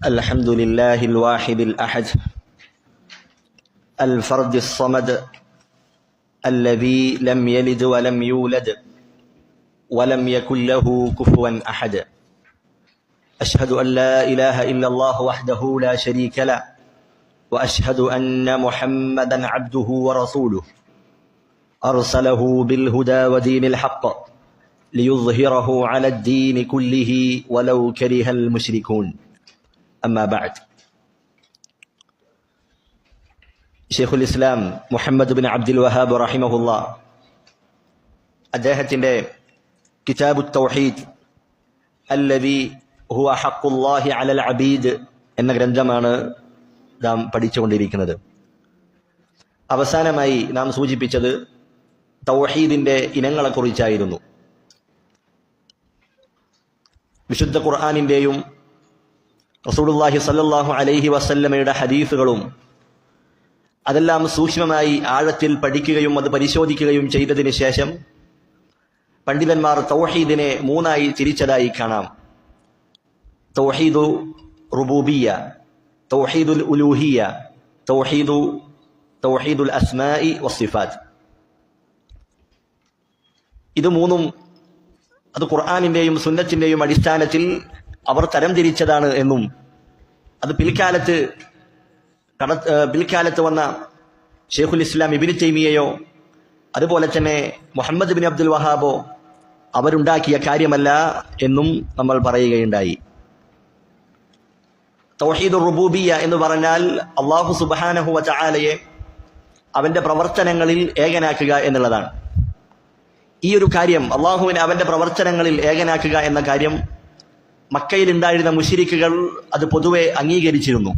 الحمد لله الواحد الأحد الفرد الصمد الذي لم يلد ولم يولد ولم يكن له كفوا أحد. أشهد أن لا إله إلا الله وحده لا شريك له وأشهد أن محمدا عبده ورسوله أرسله بالهدى ودين الحق ليظهره على الدين كله ولو كره المشركون. أما بعد. ഷെയ്ഖുൽ ഇസ്ലാം Muhammad bin Abdul Wahab റഹിമഹുല്ലാ അദ്ദേഹത്തിന്റെ കിതാബു തൗഹീദ് അല്ലദീ ഹുവ ഹഖ്ഖുല്ലാഹി അലൽ അബീദ് എന്ന ഗ്രന്ഥമാണ് നാം പഠിച്ചുകൊണ്ടിരിക്കുന്നത്. അവസാനമായി നാം സൂചിപ്പിച്ചത് തൗഹീദിന്റെ ഇനങ്ങളെ കുറിച്ചായിരുന്നു. വിശുദ്ധ ഖുർആനിന്റെയും റസൂലുള്ളാഹി സ്വല്ലല്ലാഹു അലൈഹി വസല്ലമയുടെ ഹദീസുകളും അതെല്ലാം സൂക്ഷ്മമായി ആഴത്തിൽ പഠിക്കുകയും അത് പരിശോധിക്കുകയും ചെയ്തതിന് ശേഷം പണ്ഡിതന്മാർ തൗഹീദിനെ മൂന്നായി തിരിച്ചതായി കാണാം. തൗഹീദു റുബൂബിയ്യ, തൗഹീദുൽ ഉലൂഹിയ്യ, തൗഹീദുൽ അസ്മാഇ വസ്സിഫാത്ത്. ഇത് മൂന്നും അത് ഖുർആനിന്റെയും സുന്നത്തിന്റെയും അടിസ്ഥാനത്തിൽ അവർ തരംതിരിച്ചതാണ് എന്നും അത് പിൽക്കാലത്ത് വന്ന ഷെയ്ഖുൽ ഇസ്ലാം ഇബ്നു തൈമിയ്യയോ അതുപോലെ തന്നെ മുഹമ്മദ് ബിൻ അബ്ദുൽ വഹാബോ അവരുണ്ടാക്കിയ കാര്യമല്ല എന്നും നമ്മൾ പറയുകയുണ്ടായി. തൗഹീദുർ റുബൂബിയ്യ എന്ന് പറഞ്ഞാൽ അല്ലാഹു സുബ്ഹാനഹു വ തആലയെ അവന്റെ പ്രവർത്തനങ്ങളിൽ ഏകനാക്കുക എന്നുള്ളതാണ്. ഈ ഒരു കാര്യം അല്ലാഹുവിനെ അവന്റെ പ്രവർത്തനങ്ങളിൽ ഏകനാക്കുക എന്ന കാര്യം മക്കയിൽ ഉണ്ടായിരുന്ന മുശ്രിക്കുകൾ അത് പൊതുവെ അംഗീകരിച്ചിരുന്നു.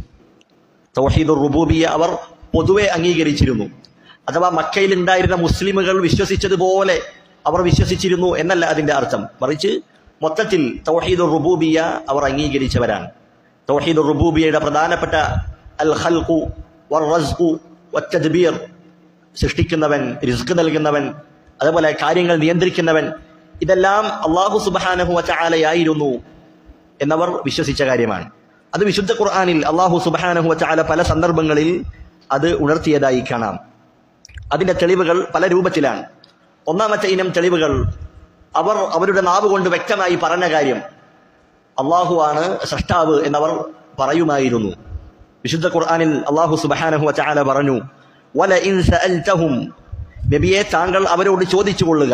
തൗഹീദുർ റുബൂബിയ്യ അവർ പൊതുവെ അംഗീകരിച്ചിരുന്നു. അഥവാ മക്കയിൽ ഉണ്ടായിരുന്ന മുസ്ലിമുകൾ വിശ്വസിച്ചതുപോലെ അവർ വിശ്വസിച്ചിരുന്നു എന്നല്ല അതിന്റെ അർത്ഥം. മറിച്ച് മൊത്തത്തിൽ തൗഹീദുർ റുബൂബിയ്യ അവർ അംഗീകരിച്ചവരാണ്. തൗഹീദുർ റുബൂബിയ്യയുടെ പ്രധാനപ്പെട്ട അൽ ഖൽഖു വർ റസ്ഖു വത്തദ്ബീർ, സൃഷ്ടിക്കുന്നവൻ, റിസ്ക് നൽകുന്നവൻ, അതുപോലെ കാര്യങ്ങൾ നിയന്ത്രിക്കുന്നവൻ, ഇതെല്ലാം അല്ലാഹു സുബ്ഹാനഹു വ തആലയായിരുന്നു എന്നവർ വിശ്വസിച്ച കാര്യമാണ്. അത് വിശുദ്ധ ഖുർആനിൽ അല്ലാഹു സുബ്ഹാനഹു വ തആല പല സന്ദർഭങ്ങളിൽ അത് ഉണർത്തിയതായി കാണാം. അതിന്റെ തെളിവുകൾ പല രൂപത്തിലാണ്. ഒന്നാമത്തെ ഇനം തെളിവുകൾ അവർ അവരുടെ നാവ് കൊണ്ട് വ്യക്തമായി പറഞ്ഞ കാര്യം അല്ലാഹു ആണ് സൃഷ്ടാവ് എന്നവർ പറയുമായിരുന്നു. വിശുദ്ധ ഖുർആനിൽ അല്ലാഹു സുബ്ഹാനഹു വ തആല പറഞ്ഞു, വല ഇൻ സഅൽതഹും, നബിയെ താങ്കൾ അവരോട് ചോദിച്ചു കൊള്ളുക,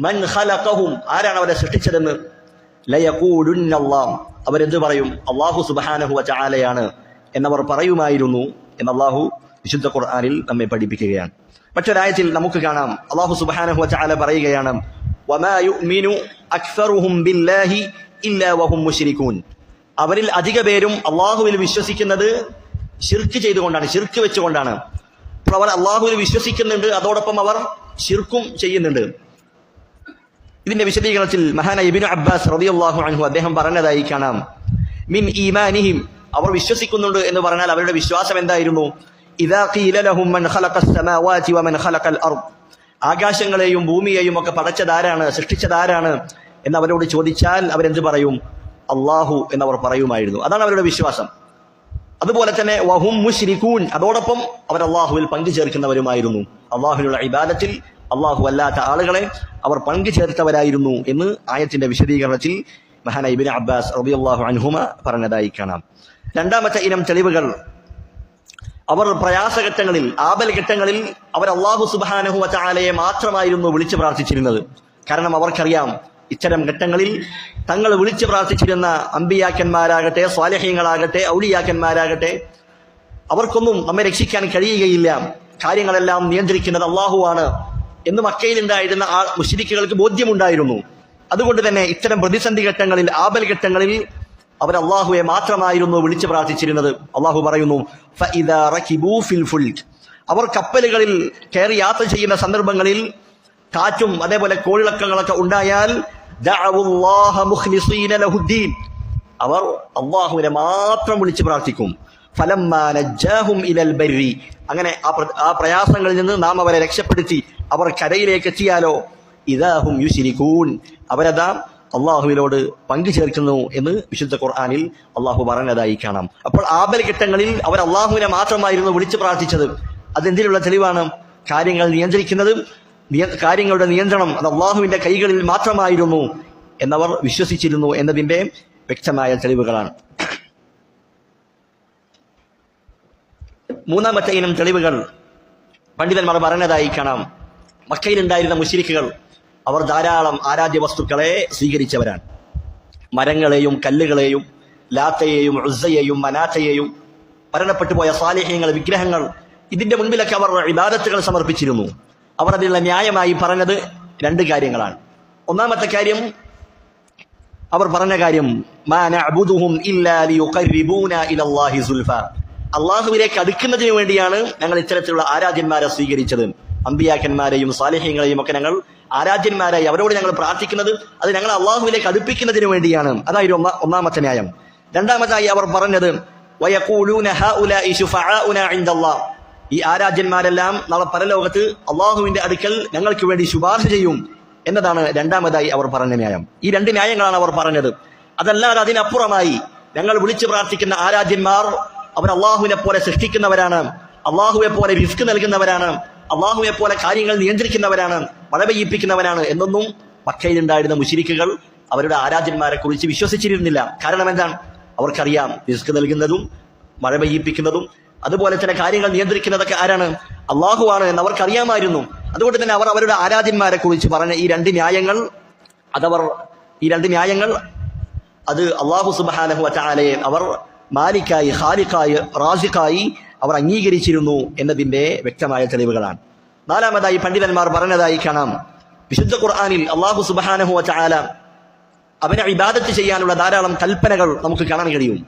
മൻ ഖലഖഹും, ആരാണ് അവരെ സൃഷ്ടിച്ചതെന്ന്, ലയഖൂലുന്നല്ലാഹ്, അവരെന്ത് പറയും, അല്ലാഹു സുബ്ഹാനഹു വ തആലയാണ് എന്നവർ പറയുമായിരുന്നു എന്ന് അല്ലാഹു വിശുദ്ധ ഖുർആനിൽ നമ്മെ പഠിപ്പിക്കുകയാണ്. മറ്റൊരായത്തിൽ നമുക്ക് കാണാം അല്ലാഹു സുബ്ഹാനഹു വ തആല പറയുകയാണ്, വമാ യുഅ്മിനു അക്സറുഹും ബില്ലാഹി ഇല്ലാ വഹും മുശ്രികൂൻ, അവരിൽ അധിക പേരും അല്ലാഹുവിൽ വിശ്വസിക്കുന്നത് ശിർക്ക് ചെയ്തുകൊണ്ടാണ്, ശിർക്ക് വെച്ചുകൊണ്ടാണ്. അപ്പോൾ അവർ അല്ലാഹുവിൽ വിശ്വസിക്കുന്നുണ്ട്, അതോടൊപ്പം അവർ ശിർക്കും ചെയ്യുന്നുണ്ട്. ഇതിന്റെ വിശദീകരണത്തിൽ മഹാനായ ഇബ്നു അബ്ബാസ് റളിയല്ലാഹു അൻഹു അദ്ദേഹം പറഞ്ഞതായി കാണാം, മിൻ ഈമാനിഹിം, അവർ വിശ്വസിക്കുന്നുണ്ട് എന്ന് പറഞ്ഞാൽ അവരുടെ വിശ്വാസം എന്തായിരുന്നു, ഇദാ ഖീല ലഹും മൻ ഖലഖസ് സമാവാതി വമൻ ഖലഖൽ അർദ്, ആകാശങ്ങളെയും ഭൂമിയെയും ഒക്കെ പടച്ചതാരാണ്, സൃഷ്ടിച്ചതാരാണ് എന്ന് അവരോട് ചോദിച്ചാൽ അവരെന്ത് പറയും, അല്ലാഹു എന്നവർ പറയുമായിരുന്നു. അതാണ് അവരുടെ വിശ്വാസം. അതുപോലെ തന്നെ വഹും മുശ്രികൂൻ, അതോടൊപ്പം അവർ അല്ലാഹുവിൽ പങ്കു ചേർക്കുന്നവരുമായിരുന്നു. അല്ലാഹുവിനുള്ള ഇബാദത്തിൽ അല്ലാഹു അല്ലാത്ത ആളുകളെ അവർ പങ്കു ചേർത്തവരായിരുന്നു എന്ന് ആയത്തിന്റെ വിശദീകരണത്തിൽ മഹാനായ ഇബ്നു അബ്ബാസ് റളിയല്ലാഹു അൻഹുമ പറഞ്ഞതായി കാണാം. രണ്ടാമത്തെ ഇനം തെളിവുകൾ, അവർ പ്രയാസഘട്ടങ്ങളിൽ, ആപൽഘട്ടങ്ങളിൽ അവർ അല്ലാഹു സുബ്ഹാനഹു വ തആലയെ മാത്രമായിരുന്നു വിളിച്ചു പ്രാർത്ഥിച്ചിരുന്നത്. കാരണം അവർക്കറിയാം ഇത്തരം ഘട്ടങ്ങളിൽ തങ്ങൾ വിളിച്ചു പ്രാർത്ഥിച്ചിരുന്ന അമ്പിയാക്കന്മാരാകട്ടെ, സ്വാലിഹീങ്ങളാകട്ടെ, ഔലിയാക്കന്മാരാകട്ടെ, അവർക്കൊന്നും നമ്മെ രക്ഷിക്കാൻ കഴിയുകയില്ല, കാര്യങ്ങളെല്ലാം നിയന്ത്രിക്കുന്നത് അല്ലാഹുവാണ് എന്ന് മക്കയിലുണ്ടായിരുന്ന ആ മുശ്രിക്കുകൾക്ക് ബോധ്യമുണ്ടായിരുന്നു. അതുകൊണ്ട് തന്നെ ഇത്തരം പ്രതിസന്ധി ഘട്ടങ്ങളിൽ, ആപൽ ഘട്ടങ്ങളിൽ അവർ അല്ലാഹുവെ മാത്രമായിരുന്നു വിളിച്ചു പ്രാർത്ഥിച്ചിരുന്നത്. അല്ലാഹു പറയുന്നു, ഫഇദാ റകിബൂ ഫിൽ ഫുൽക്, അവർ കപ്പലുകളിൽ കയറി യാത്ര ചെയ്യുന്ന സന്ദർഭങ്ങളിൽ കാറ്റും അതേപോലെ കോളിളക്കങ്ങളൊക്കെ ഉണ്ടായാൽ ദഅവുല്ലാഹ മുഖ്ലിസീന ലഹുദ്ദീൻ, അവർ അല്ലാഹുവിനെ മാത്രം വിളിച്ചു പ്രാർത്ഥിക്കും. ഫലമ്മാ നജ്ജാഹും ഇലൽ ബർരി, അങ്ങനെ ആ പ്രയാസങ്ങളിൽ നിന്ന് നാം അവരെ രക്ഷപ്പെടുത്തി അവർ കരയിലേക്ക് എത്തിയാലോ ഇദാഹും യുശ്രികൂൻ, അവരതാ അള്ളാഹുവിനോട് പങ്കു ചേർക്കുന്നു എന്ന് വിശുദ്ധ ഖുർആനിൽ അള്ളാഹു പറഞ്ഞതായി കാണാം. അപ്പോൾ ആപൽഘട്ടങ്ങളിൽ അവർ അള്ളാഹുവിനെ മാത്രമായിരുന്നു വിളിച്ചു പ്രാർത്ഥിച്ചത്. അതെന്തിനുള്ള തെളിവാണ്? കാര്യങ്ങൾ നിയന്ത്രിക്കുന്നത്, കാര്യങ്ങളുടെ നിയന്ത്രണം അത് അള്ളാഹുവിന്റെ കൈകളിൽ മാത്രമായിരുന്നു എന്നവർ വിശ്വസിച്ചിരുന്നു എന്നതിന്റെ വ്യക്തമായ തെളിവുകളാണ്. മൂന്നാമത്തെ ഇനം തെളിവുകൾ പണ്ഡിതന്മാർ പറഞ്ഞതായി കാണാം. മക്കയിലുണ്ടായിരുന്ന മുശ്രിക്കുകൾ അവർ ധാരാളം ആരാധ്യ വസ്തുക്കളെ സ്വീകരിച്ചവരാണ്. മരങ്ങളെയും കല്ലുകളെയും ലാത്തയെയും ഉസ്സയെയും മനാത്തയെയും മരണപ്പെട്ടുപോയ സാലിഹ്യങ്ങൾ, വിഗ്രഹങ്ങൾ, ഇതിന്റെ മുൻപിലൊക്കെ അവർ ഇബാദത്തുകൾ സമർപ്പിച്ചിരുന്നു. അവർ അതിനുള്ള ന്യായമായി പറഞ്ഞത് രണ്ട് കാര്യങ്ങളാണ്. ഒന്നാമത്തെ കാര്യം, അവർ പറഞ്ഞ കാര്യം മാ നഅ്ബുദുഹും ഇല്ലാ ലിയുഖർരിബൂനാ ഇലല്ലാഹി സുൽഫ, അള്ളാഹുവിലേക്ക് അടുക്കുന്നതിന് വേണ്ടിയാണ് ഞങ്ങൾ ഇത്തരത്തിലുള്ള ആരാധ്യന്മാരെ സ്വീകരിച്ചത്. അമ്പിയാക്കന്മാരെയും സാലിഹ്യങ്ങളെയും ഒക്കെ ഞങ്ങൾ ആരാധ്യന്മാരായി അവരോട് ഞങ്ങൾ പ്രാർത്ഥിക്കുന്നത് അത് ഞങ്ങൾ അള്ളാഹുവിലേക്ക് അടുപ്പിക്കുന്നതിന് വേണ്ടിയാണ്. അതായിരുന്നു ഒന്നാമത്തെ ന്യായം. രണ്ടാമതായി അവർ പറഞ്ഞത് വയഖൂലൂന ഹൗലാഇ ശുഫആഉനാ ഇൻദല്ലാഹ്, ഈ ആരാധ്യന്മാരെല്ലാം നാളെ പരലോകത്ത് അള്ളാഹുവിന്റെ അടുക്കൽ ഞങ്ങൾക്ക് വേണ്ടി ശുപാർശ ചെയ്യും എന്നതാണ് രണ്ടാമതായി അവർ പറഞ്ഞ ന്യായം. ഈ രണ്ട് ന്യായങ്ങളാണ് അവർ പറഞ്ഞത്. അതല്ലാതെ അതിനപ്പുറമായി ഞങ്ങൾ വിളിച്ചു പ്രാർത്ഥിക്കുന്ന ആരാധ്യന്മാർ അവർ അള്ളാഹുവിനെ പോലെ സൃഷ്ടിക്കുന്നവരാണ്, അള്ളാഹുവെ പോലെ റിസ്ക് നൽകുന്നവരാണ്, അള്ളാഹുവെ പോലെ കാര്യങ്ങൾ നിയന്ത്രിക്കുന്നവരാണ്, മഴ പെയ്യിപ്പിക്കുന്നവരാണ് എന്നൊന്നും മക്കയിലുണ്ടായിരുന്ന മുശ്രിക്കുകൾ അവരുടെ ആരാധ്യന്മാരെ കുറിച്ച് വിശ്വസിച്ചിരുന്നില്ല. കാരണം എന്താണ്? അവർക്കറിയാം റിസ്ക് നൽകുന്നതും മഴ പെയ്യിപ്പിക്കുന്നതും അതുപോലെ തന്നെ കാര്യങ്ങൾ നിയന്ത്രിക്കുന്നതൊക്കെ ആരാണ്? അള്ളാഹുവാണ് എന്ന് അവർക്കറിയാമായിരുന്നു. അതുകൊണ്ട് തന്നെ അവർ അവരുടെ ആരാധ്യന്മാരെ കുറിച്ച് പറഞ്ഞ ഈ രണ്ട് ന്യായങ്ങൾ അത് അള്ളാഹു സുബ്ഹാനഹു വ തആലയെ അവർ മാലിക്കായി, ഖാലിഖായി, റാസിഖായി അവർ അംഗീകരിച്ചിരുന്നു എന്നതിന്റെ വ്യക്തമായ തെളിവുകളാണ്. നാലാമതായി പണ്ഡിതന്മാർ പറഞ്ഞതായി കാണാം, വിശുദ്ധ ഖുർആനിൽ അള്ളാഹു സുബ്ഹാനഹു വ തആല അവനെ ഇബാദത്ത് ചെയ്യാനുള്ള ധാരാളം കൽപ്പനകൾ നമുക്ക് കാണാൻ കഴിയും.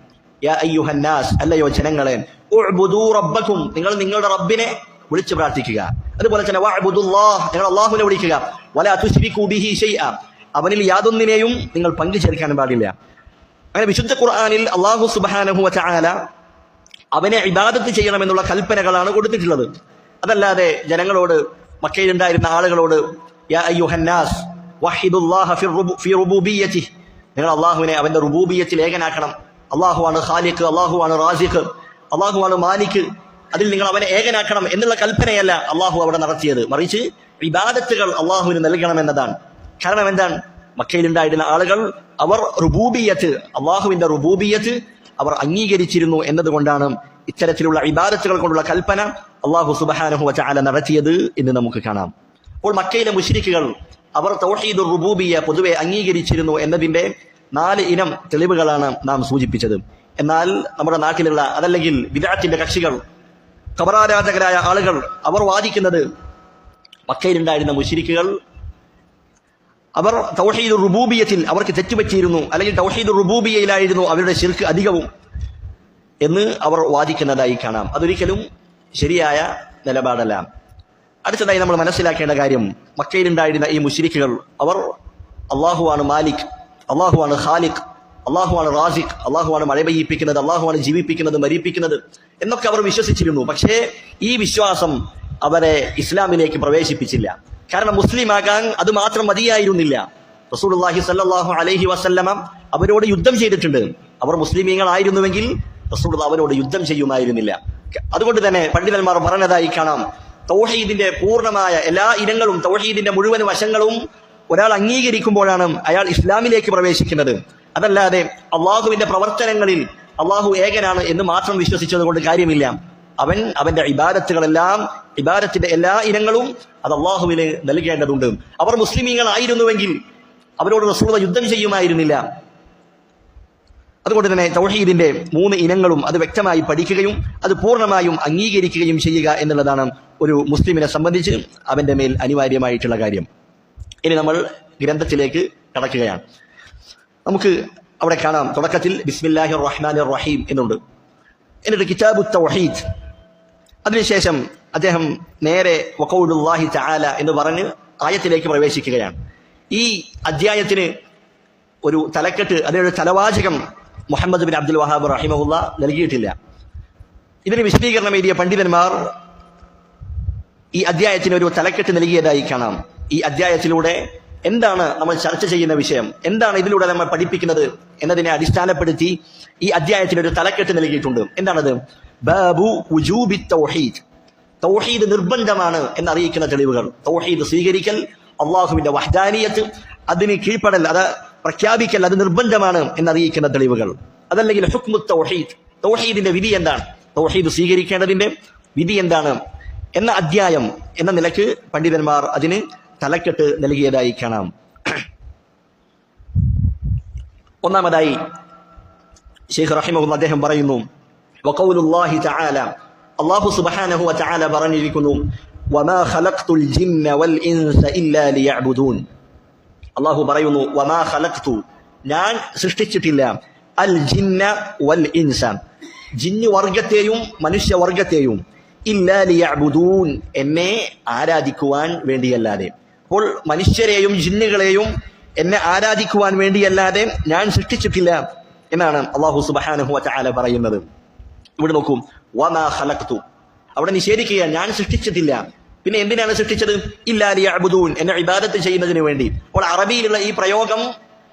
യാ അയ്യുഹന്നാസ്, അല്ലയോ ജനങ്ങളെ, ഉഅ്ബുദൂ റബ്ബക്കും, നിങ്ങൾ നിങ്ങളുടെ റബ്ബിനെ വിളിച്ചു പ്രാർത്ഥിക്കുക. അതുപോലെ തന്നെ വഅ്ബുദുല്ലാഹ്, നിങ്ങൾ അള്ളാഹുവിനെ വിളിക്കുക. വലാ തുശ്രികൂ ബിഹി ശൈഅ, അവനിൽ യാതൊന്നിനെയും നിങ്ങൾ പങ്കു ചേർക്കാൻ പാടില്ല. അങ്ങനെ വിശുദ്ധ ഖുർആനിൽ അള്ളാഹു സുബ്ഹാനഹു വ തആല അവനെ ഇബാദത്ത് ചെയ്യണമെന്നുള്ള കൽപ്പനകളാണ് കൊടുത്തിട്ടുള്ളത്. അതല്ലാതെ ജനങ്ങളോട്, മക്കയിലുണ്ടായിരുന്ന ആളുകളോട് യാ അയ്യുഹന്നാസ് വഹിദുല്ലാഹ ഫി റുബൂബിയ്യതിഹി, നിങ്ങൾ അള്ളാഹുവിനെ അവന്റെ റുബൂബിയ്യത്തിൽ ഏകനാക്കണം. അള്ളാഹുവാണ് ഖാലിഖ്, അള്ളാഹുവാണ് റാസിഖ്, അള്ളാഹുവാണ് മാലിക്, അതിൽ നിങ്ങൾ അവനെ ഏകനാക്കണം എന്നുള്ള കൽപ്പനയല്ല അള്ളാഹു അവിടെ നടത്തിയത്. മറിച്ച് ഇബാദത്തുകൾ അള്ളാഹുവിന് നൽകണമെന്നതാണ്. കാരണം എന്താണ്? മക്കയിലുണ്ടായിരുന്ന ആളുകൾ അവർ റുബൂബിയ്യത്ത്, അള്ളാഹുവിന്റെ റുബൂബിയ്യത്ത് അവർ അംഗീകരിച്ചിരുന്നു എന്നതുകൊണ്ടാണ് ഇത്തരത്തിലുള്ള ഇബാദത്തുകൾ കൊണ്ടുള്ള കൽപ്പന അള്ളാഹു സുബ്ഹാനഹു വ തആല നടത്തിയത് എന്ന് നമുക്ക് കാണാം. അപ്പോൾ മക്കയിലെ മുശ്രിക്കുകൾ അവർ തൗഹീദുർ റുബൂബിയ്യ പൊതുവെ അംഗീകരിച്ചിരുന്നു എന്നതിന്റെ 4 ഇനം തെളിവുകളാണ് നാം സൂചിപ്പിച്ചത്. എന്നാൽ നമ്മുടെ നാട്ടിലുള്ള അതല്ലെങ്കിൽ ബിദ്അത്തിന്റെ കക്ഷികൾ, ഖബറാരാധകരായ ആളുകൾ, അവർ വാദിക്കുന്നത് മക്കയിലുണ്ടായിരുന്ന മുശ്രിക്കുകൾ അവർ തൗഹീദുർ റുബൂബിയ്യത്തിൽ അവർക്ക് തെറ്റുപറ്റിയിരുന്നു, അല്ലെങ്കിൽ തൗഹീദുർ റുബൂബിയ്യയിലായിരുന്നു അവരുടെ ശിർക്ക് അധികവും എന്ന് അവർ വാദിക്കുന്നതായി കാണാം. അതൊരിക്കലും ശരിയായ നിലപാടല്ല. അടുത്തതായി നമ്മൾ മനസ്സിലാക്കേണ്ട കാര്യം, മക്കയിലുണ്ടായിരുന്ന ഈ മുശ്രിക്കുകൾ അവർ അള്ളാഹുവാണ് മാലിക്, അള്ളാഹുവാണ് ഖാലിഖ്, അള്ളാഹുവാണ് റാസിഖ്, അള്ളാഹുവാണ് മഴ പെയ്യിപ്പിക്കുന്നത്, അള്ളാഹുവാണ് ജീവിപ്പിക്കുന്നത്, മരിപ്പിക്കുന്നത് എന്നൊക്കെ അവർ വിശ്വസിച്ചിരുന്നു. പക്ഷേ ഈ വിശ്വാസം അവരെ ഇസ്ലാമിലേക്ക് പ്രവേശിപ്പിച്ചില്ല. കാരണം മുസ്ലിമാകാൻ അത് മാത്രം മതിയായിരുന്നില്ല. റസൂലുള്ളാഹി സ്വല്ലല്ലാഹു അലൈഹി വസല്ലമ അവരോട് യുദ്ധം ചെയ്തിട്ടുണ്ട്. അവർ മുസ്ലിമീങ്ങളായിരുന്നുവെങ്കിൽ റസൂലുള്ളാഹി അവരോട് യുദ്ധം ചെയ്യുമായിരുന്നില്ല. അതുകൊണ്ട് തന്നെ പണ്ഡിതന്മാർ പറഞ്ഞതായി കാണാം, തൗഹീദിന്റെ പൂർണ്ണമായ എല്ലാ ഇനങ്ങളും, തൗഹീദിന്റെ മുഴുവൻ വശങ്ങളും ഒരാൾ അംഗീകരിക്കുമ്പോഴാണ് അയാൾ ഇസ്ലാമിലേക്ക് പ്രവേശിക്കുന്നത്. അതല്ലാതെ അള്ളാഹുവിന്റെ പ്രവർത്തനങ്ങളിൽ അള്ളാഹു ഏകനാണ് എന്ന് മാത്രം വിശ്വസിച്ചത് കൊണ്ട് കാര്യമില്ല. അവന്റെ ഇബാദത്തുകളെല്ലാം, ഇബാദത്തിന്റെ എല്ലാ ഇനങ്ങളും അത് അള്ളാഹുവിന് നൽകേണ്ടതുണ്ട്. അവർ മുസ്ലിമീങ്ങളായിരുന്നുവെങ്കിൽ അവരോട് റസൂലുള്ളാഹി യുദ്ധം ചെയ്യുമായിരുന്നില്ല. അതുകൊണ്ട് തന്നെ തൗഹീദിന്റെ 3 ഇനങ്ങളും അത് വ്യക്തമായി പഠിക്കുകയും അത് പൂർണ്ണമായും അംഗീകരിക്കുകയും ചെയ്യുക എന്നുള്ളതാണ് ഒരു മുസ്ലിമിനെ സംബന്ധിച്ച് അവന്റെ മേൽ അനിവാര്യമായിട്ടുള്ള കാര്യം. ഇനി നമ്മൾ ഗ്രന്ഥത്തിലേക്ക് കടക്കുകയാണ്. നമുക്ക് അവിടെ കാണാം, തുടക്കത്തിൽ ബിസ്മില്ലാഹിർ റഹ്മാനിർ റഹീം എന്നുണ്ട്, എന്നിട്ട് കിതാബു തൗഹീദ്, അതിനുശേഷം അദ്ദേഹം നേരെ വഖൗലുല്ലാഹി തആല എന്ന് പറഞ്ഞ് ആയത്തിലേക്ക് പ്രവേശിക്കുകയാണ്. ഈ അധ്യായത്തിന് ഒരു തലക്കെട്ട്, അതിനൊരു തലവാചകം മുഹമ്മദ് ബിൻ അബ്ദുൽ വഹാബ് റഹിമഹുല്ല നൽകിയിട്ടില്ല. ഇതിന് വിശദീകരണം എഴുതിയ പണ്ഡിതന്മാർ ഈ അധ്യായത്തിന് ഒരു തലക്കെട്ട് നൽകിയതായി കാണാം. ഈ അധ്യായത്തിലൂടെ എന്താണ് നമ്മൾ ചർച്ച ചെയ്യുന്ന വിഷയം, എന്താണ് ഇതിലൂടെ നമ്മൾ പഠിപ്പിക്കുന്നത് എന്നതിനെ അടിസ്ഥാനപ്പെടുത്തി ഈ അധ്യായത്തിന് ഒരു തലക്കെട്ട് നൽകിയിട്ടുണ്ട്. എന്താണത്? ബാബു വുജൂബി തൗഹീദ്. തൗഹീദ് നിർബന്ധമാണ് എന്നറിയിക്കുന്ന തെളിവുകൾ. തൗഹീദ് സ്വീകരിക്കൽ, അള്ളാഹുവിന്റെ വഹ്ദാനിയത്ത്, അതിന് കീഴ്പ്പെടൽ, അത് പ്രഖ്യാപിക്കൽ, അത് നിർബന്ധമാണ് എന്നറിയിക്കുന്ന തെളിവുകൾ. അതല്ലെങ്കിൽ ഹുക്മു തൗഹീദ്, തൗഹീദിന്റെ വിധി എന്താണ്, തൗഹീദ് സ്വീകരിക്കേണ്ടതിന്റെ വിധി എന്താണ് എന്ന അധ്യായം എന്ന നിലക്ക് പണ്ഡിതന്മാർ അതിന് തലക്കെട്ട് നൽകിയതായി കാണാം. ഒന്നാമതായി ശൈഖ് റഹിമഹുല്ലാഹ് അദ്ദേഹം പറയുന്നു, വഖൗലുല്ലാഹി തആല, അല്ലാഹു സുബ്ഹാനഹു വ തആല പറഞ്ഞിരിക്കുന്നു, വമാ ഖലഖ്തുൽ ജിന്ന വൽ ഇൻസ ഇല്ലാ ലിയഅ്ബുദൂൻ. അല്ലാഹു പറയുന്നു, വമാ ഖലഖ്തു, ഞാൻ സൃഷ്ടിച്ചിട്ടില്ല, അൽ ജിന്ന വൽ ഇൻസ, ജിന്നു വർഗത്തെയും മനുഷ്യവർഗത്തെയും, ഇല്ലാ ലിയഅ്ബുദൂൻ, എന്നെ ആരാധിക്കുവാൻ വേണ്ടിയല്ലാതെ. അപ്പോൾ മനുഷ്യരെയും ജിന്നുകളെയും എന്നെ ആരാധിക്കുവാൻ വേണ്ടിയല്ലാതെ ഞാൻ സൃഷ്ടിച്ചിട്ടില്ല എന്നാണ് അല്ലാഹു സുബ്ഹാനഹു വ തആല പറയുന്നത്. ഇവിടെ നോക്കൂ, വമാ ഖലഖ്തു, അവിടെ നിഷേധിക്കുകയാണ്, ഞാൻ സൃഷ്ടിച്ചിട്ടില്ല. പിന്നെ എന്തിനാണ് സൃഷ്ടിച്ചത്? ഇല്ലാ ലിയഅ്ബുദൂൻ, എന്നെ ഇബാദത്ത് ചെയ്യുന്നതിന് വേണ്ടി. അപ്പോൾ അറബിയിലുള്ള ഈ പ്രയോഗം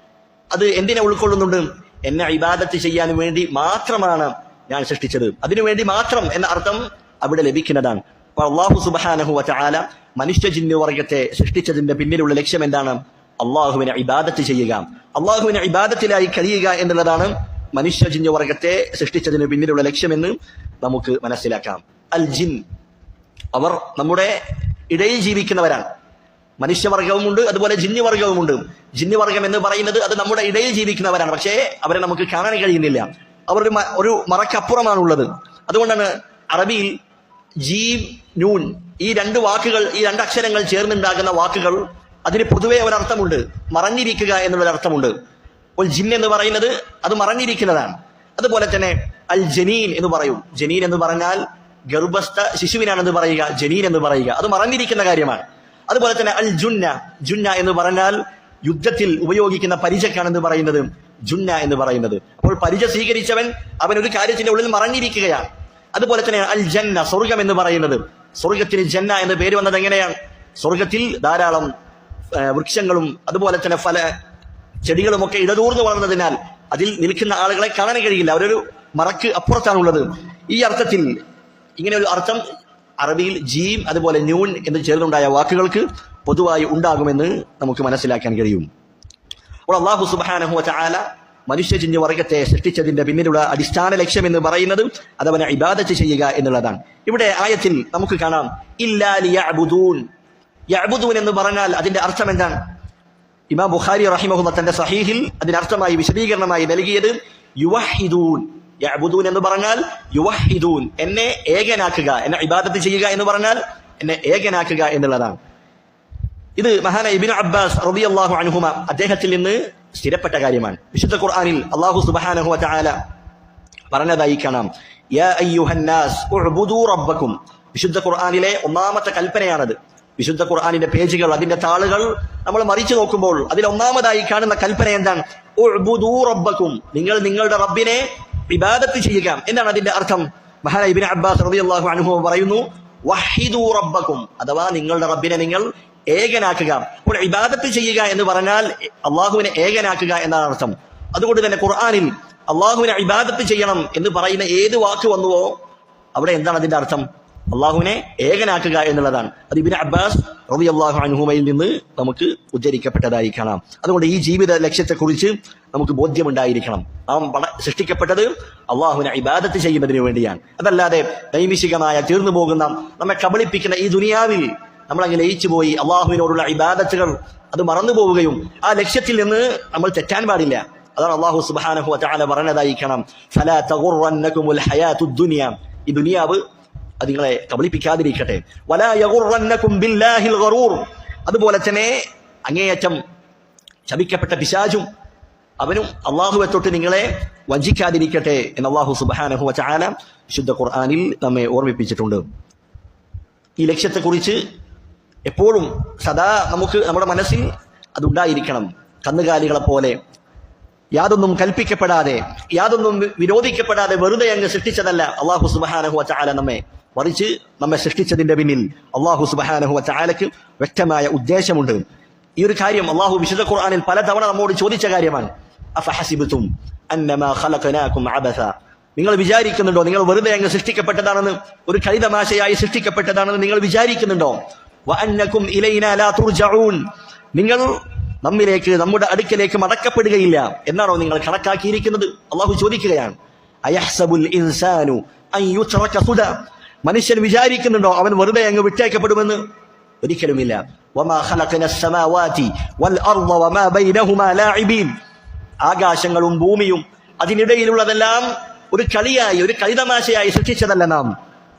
അത് എന്തിനെ ഉൾക്കൊള്ളുന്നുണ്ട്? എന്നെ ഇബാദത്ത് ചെയ്യാൻ വേണ്ടി മാത്രമാണ് ഞാൻ സൃഷ്ടിച്ചത്, അതിനുവേണ്ടി മാത്രം എന്ന അർത്ഥം അവിടെ ലഭിക്കുന്നതാണ്. അപ്പോൾ അല്ലാഹു സുബ്ഹാനഹു വ തആല മനുഷ്യ ജിന്നു വർഗത്തെ സൃഷ്ടിച്ചതിന്റെ പിന്നിലുള്ള ലക്ഷ്യം എന്താണ്? അള്ളാഹുവിനെ ഇബാദത്ത് ചെയ്യുക, അള്ളാഹുവിനെ ഇബാദത്തിലായി കഴിയുക എന്നുള്ളതാണ് മനുഷ്യ ജിന്നു വർഗത്തെ സൃഷ്ടിച്ചതിന് പിന്നിലുള്ള ലക്ഷ്യമെന്ന് നമുക്ക് മനസ്സിലാക്കാം. അൽ ജിൻ, അവർ നമ്മുടെ ഇടയിൽ ജീവിക്കുന്നവരാണ്. മനുഷ്യവർഗവുമുണ്ട്, അതുപോലെ ജിന്നു വർഗവുമുണ്ട്. ജിന്നു വർഗം എന്ന് പറയുന്നത് അത് നമ്മുടെ ഇടയിൽ ജീവിക്കുന്നവരാണ്, പക്ഷേ അവരെ നമുക്ക് കാണാൻ കഴിയുന്നില്ല. അവർ ഒരു മറക്കപ്പുറമാണുള്ളത്. അതുകൊണ്ടാണ് അറബിയിൽ ജീം നൂൻ ഈ രണ്ട് വാക്കുകൾ, ഈ രണ്ട് അക്ഷരങ്ങൾ ചേർന്നുണ്ടാകുന്ന വാക്കുകൾ, അതിന് പൊതുവെ ഒരർത്ഥമുണ്ട്, മറഞ്ഞിരിക്കുക എന്നുള്ളൊരർത്ഥമുണ്ട്. അപ്പോൾ ജിൻ എന്ന് പറയുന്നത് അത് മറഞ്ഞിരിക്കുന്നതാണ്. അതുപോലെ തന്നെ അൽ ജനീൻ എന്ന് പറയും. ജനീൻ എന്ന് പറഞ്ഞാൽ ഗർഭസ്ഥ ശിശുവിനാണെന്ന് പറയുക, ജനീൻ എന്ന് പറയുക, അത് മറഞ്ഞിരിക്കുന്ന കാര്യമാണ്. അതുപോലെ തന്നെ അൽ ജുന്ന, ജുന്ന എന്ന് പറഞ്ഞാൽ യുദ്ധത്തിൽ ഉപയോഗിക്കുന്ന പരിചക്കാണെന്ന് പറയുന്നത് ജുന്ന എന്ന് പറയുന്നത്. അപ്പോൾ പരിച സ്വീകരിച്ചവൻ അവൻ ഒരു കാര്യത്തിന്റെ ഉള്ളിൽ മറഞ്ഞിരിക്കുകയാണ്. അതുപോലെ തന്നെ അൽ ജന്ന, സ്വർഗം എന്ന് പറയുന്നത്, സ്വർഗത്തിന് ജന്ന എന്ന് പേര് വന്നത് എങ്ങനെയാണ്? സ്വർഗത്തിൽ ധാരാളം വൃക്ഷങ്ങളും അതുപോലെ തന്നെ ഫല ചെടികളും ഒക്കെ ഇടതൂർന്ന് വളർന്നതിനാൽ അതിൽ നിൽക്കുന്ന ആളുകളെ കാണാൻ കഴിയില്ല, അവരൊരു മറക്ക് അപ്പുറത്താണുള്ളത്. ഈ അർത്ഥത്തിൽ ഇങ്ങനെ ഒരു അർത്ഥം അറബിയിൽ ജീം അതുപോലെ ന്യൂൻ എന്ന് ചേർന്നുണ്ടായ വാക്കുകൾക്ക് പൊതുവായി ഉണ്ടാകുമെന്ന് നമുക്ക് മനസ്സിലാക്കാൻ കഴിയും. അപ്പോൾ അല്ലാഹു സുബ്ഹാനഹു വ തആല മനുഷ്യ ജിന്നു വർഗത്തെ സൃഷ്ടിച്ചതിന്റെ പിന്നിലുള്ള അടിസ്ഥാന ലക്ഷ്യം എന്ന് പറയുന്നത് അതവനെ ഇബാദത്ത് ചെയ്യുക എന്നുള്ളതാണ്. ഇവിടെ ആയത്തിൽ നമുക്ക് കാണാം ഇല്ലാ ലിയഅ്ബുദൂൻ. യഅ്ബുദൂൻ എന്ന് പറഞ്ഞാൽ അതിന്റെ അർത്ഥം എന്താണ്? ഇമാം ബുഖാരി റഹിമഹുല്ലാഹ് തന്റെ സഹീഹിൽ അതിനർത്ഥമായി വിശദീകരണമായി നൽകിയത് യുവഹിദൂൻ. യഅ്ബുദൂൻ എന്ന് പറഞ്ഞാൽ യുവഹിദൂൻ, എന്നെ ഏകനാക്കുക, എന്നെ ഇബാദത്ത് ചെയ്യുക എന്ന് പറഞ്ഞാൽ എന്നെ ഏകനാക്കുക എന്നുള്ളതാണ്. ഇത് മഹാനായ ഇബ്നു അബ്ബാസ് റളിയല്ലാഹു അൻഹുമ അദ്ദേഹത്തിൽ നിന്ന് സ്ഥിരപ്പെട്ട കാര്യമാണ്. വിശുദ്ധ ഖുർആനിൽ അല്ലാഹു സുബ്ഹാനഹു വ തആല പറഞ്ഞതായി കാണാം, യാ അയ്യുഹന്നാസ് ഉഅ്ബുദൂ റബ്ബക്കും. വിശുദ്ധ ഖുർആനിലെ ഒന്നാമത്തെ കൽപ്പനയാണത്. വിശുദ്ധ ഖുർആനിന്റെ പേജുകൾ, അതിന്റെ താളുകൾ നമ്മൾ മറിച്ചു നോക്കുമ്പോൾ അതിൽ ഒന്നാമതായി കാണുന്ന കൽപ്പന എന്താണ്? ഉഅ്ബുദൂ റബ്ബക്കും, നിങ്ങൾ നിങ്ങളുടെ റബ്ബിനെ ഇബാദത്ത് ചെയ്യുക. എന്താണ് അതിന്റെ അർത്ഥം? മഹാനായ ഇബ്നു അബ്ബാസ് റളിയല്ലാഹു അൻഹു പറയുന്നു, വഹിദൂ റബ്ബക്കും, അഥവാ നിങ്ങളുടെ റബ്ബിനെ നിങ്ങൾ ഏകനാക്കുക. അപ്പോൾ ഇബാദത്ത് ചെയ്യുക എന്ന് പറഞ്ഞാൽ അള്ളാഹുവിനെ ഏകനാക്കുക എന്നാണ് അർത്ഥം. അതുകൊണ്ട് തന്നെ ഖുർആനിൽ അള്ളാഹുവിനെ ഇബാദത്ത് ചെയ്യണം എന്ന് പറയുന്ന ഏത് വാക്ക് വന്നുവോ അവിടെ എന്താണ് അതിന്റെ അർത്ഥം? അള്ളാഹുവിനെ ഏകനാക്കുക എന്നുള്ളതാണ്. അത് ഇബ്നു അബ്ബാസ് റളിയല്ലാഹു അൻഹുമയിൽ നിന്ന് നമുക്ക് ഉദ്ധരിക്കപ്പെട്ടതായി കാണാം. അതുകൊണ്ട് ഈ ജീവിത ലക്ഷ്യത്തെക്കുറിച്ച് നമുക്ക് ബോധ്യമുണ്ടായിരിക്കണം. നാം സൃഷ്ടിക്കപ്പെട്ടത് അള്ളാഹുവിനെ ഇബാദത്ത് ചെയ്യുന്നതിന് വേണ്ടിയാണ്. അതല്ലാതെ നൈമിഷികമായ തീർന്നു പോകുന്ന നമ്മെ കബളിപ്പിക്കുന്ന ഈ ദുനിയാവിൽ നമ്മളങ്ങനെ ലയിച്ചു പോയി അള്ളാഹുവിനോടുള്ള ഇബാദത്തുകൾ അത് മറന്നു പോവുകയും ആ ലക്ഷ്യത്തിൽ നിന്ന് നമ്മൾ തെറ്റാൻ പാടില്ല. അതാണ് അല്ലാഹു സുബ്ഹാനഹു വ തആല പറഞ്ഞതായി കാണാം, ഫലാ തഗുറന്നകുമുൽ ഹയാത്തുദ് ദുനിയ, ഈ ദുനിയാവ് അത് നിങ്ങളെ കബളിപ്പിക്കാതിരിക്കട്ടെ. വലാ യഗുറന്നകും ബില്ലാഹിൽ ഗറൂർ, അതുപോലെ തന്നെ അങ്ങേയറ്റം ശപിക്കപ്പെട്ട പിശാചും അവനും അള്ളാഹുവെ തൊട്ട് നിങ്ങളെ വഞ്ചിക്കാതിരിക്കട്ടെ എന്ന് അല്ലാഹു സുബ്ഹാനഹു വ തആല വിശുദ്ധ ഖുർആനിൽ നമ്മെ ഓർമ്മിപ്പിച്ചിട്ടുണ്ട്. ഈ ലക്ഷ്യത്തെക്കുറിച്ച് എപ്പോഴും സദാ നമുക്ക് നമ്മുടെ മനസ്സിൽ അതുണ്ടായിരിക്കണം. കന്നുകാലികളെ പോലെ യാതൊന്നും കൽപ്പിക്കപ്പെടാതെ യാതൊന്നും വിരോധിക്കപ്പെടാതെ വെറുതെ അങ്ങ് സൃഷ്ടിച്ചതല്ല അല്ലാഹു സുബ്ഹാനഹു വ തആല നമ്മെ, മറിച്ച് നമ്മെ സൃഷ്ടിച്ചതിന്റെ പിന്നിൽ അല്ലാഹു സുബ്ഹാനഹു വ തആലക്ക് വ്യക്തമായ ഉദ്ദേശമുണ്ട്. ഈ ഒരു കാര്യം അള്ളാഹു വിശുദ്ധ ഖുർആനിൽ പലതവണ നമ്മോട് ചോദിച്ച കാര്യമാണ്. അഫഹസിബ്തും അന്നമാ ഖലഖനാകും അബസ, നിങ്ങൾ വിചാരിക്കുന്നുണ്ടോ നിങ്ങൾ വെറുതെ അങ്ങ് സൃഷ്ടിക്കപ്പെട്ടതാണെന്ന്, ഒരു കളിതമാശയായി സൃഷ്ടിക്കപ്പെട്ടതാണെന്ന് നിങ്ങൾ വിചാരിക്കുന്നുണ്ടോ? വഅന്നകും ഇലൈനാ ലാ തുർജഊൻ, നിങ്ങൾ നമ്മിലേക്ക് നമ്മുടെ അടുക്കലേക്ക് മടക്കപ്പെടുകയില്ല എന്നാണോ നിങ്ങൾ കണക്കാക്കിയിരിക്കുന്നത്? അള്ളാഹു ചോദിക്കുകയാണ്. അയഹ്സബുൽ ഇൻസാനു അൻ യുത്രക സുദാ, മനുഷ്യൻ വിചാരിക്കുന്നുണ്ടോ അവൻ വെറുതെ അങ്ങ് വിട്ടേക്കപ്പെടുമെന്ന്? ഒരിക്കലുമില്ല. വമാ ഖലഖനസ് സമാവാതി വൽ അർള വമാ ബൈനഹുമാ ലാഇബീൻ, ആകാശങ്ങളും ഭൂമിയും അതിനിടയിലുള്ളതെല്ലാം ഒരു കളിയായി ഒരു കളിതമാശയായി സൃഷ്ടിച്ചതല്ല നാം.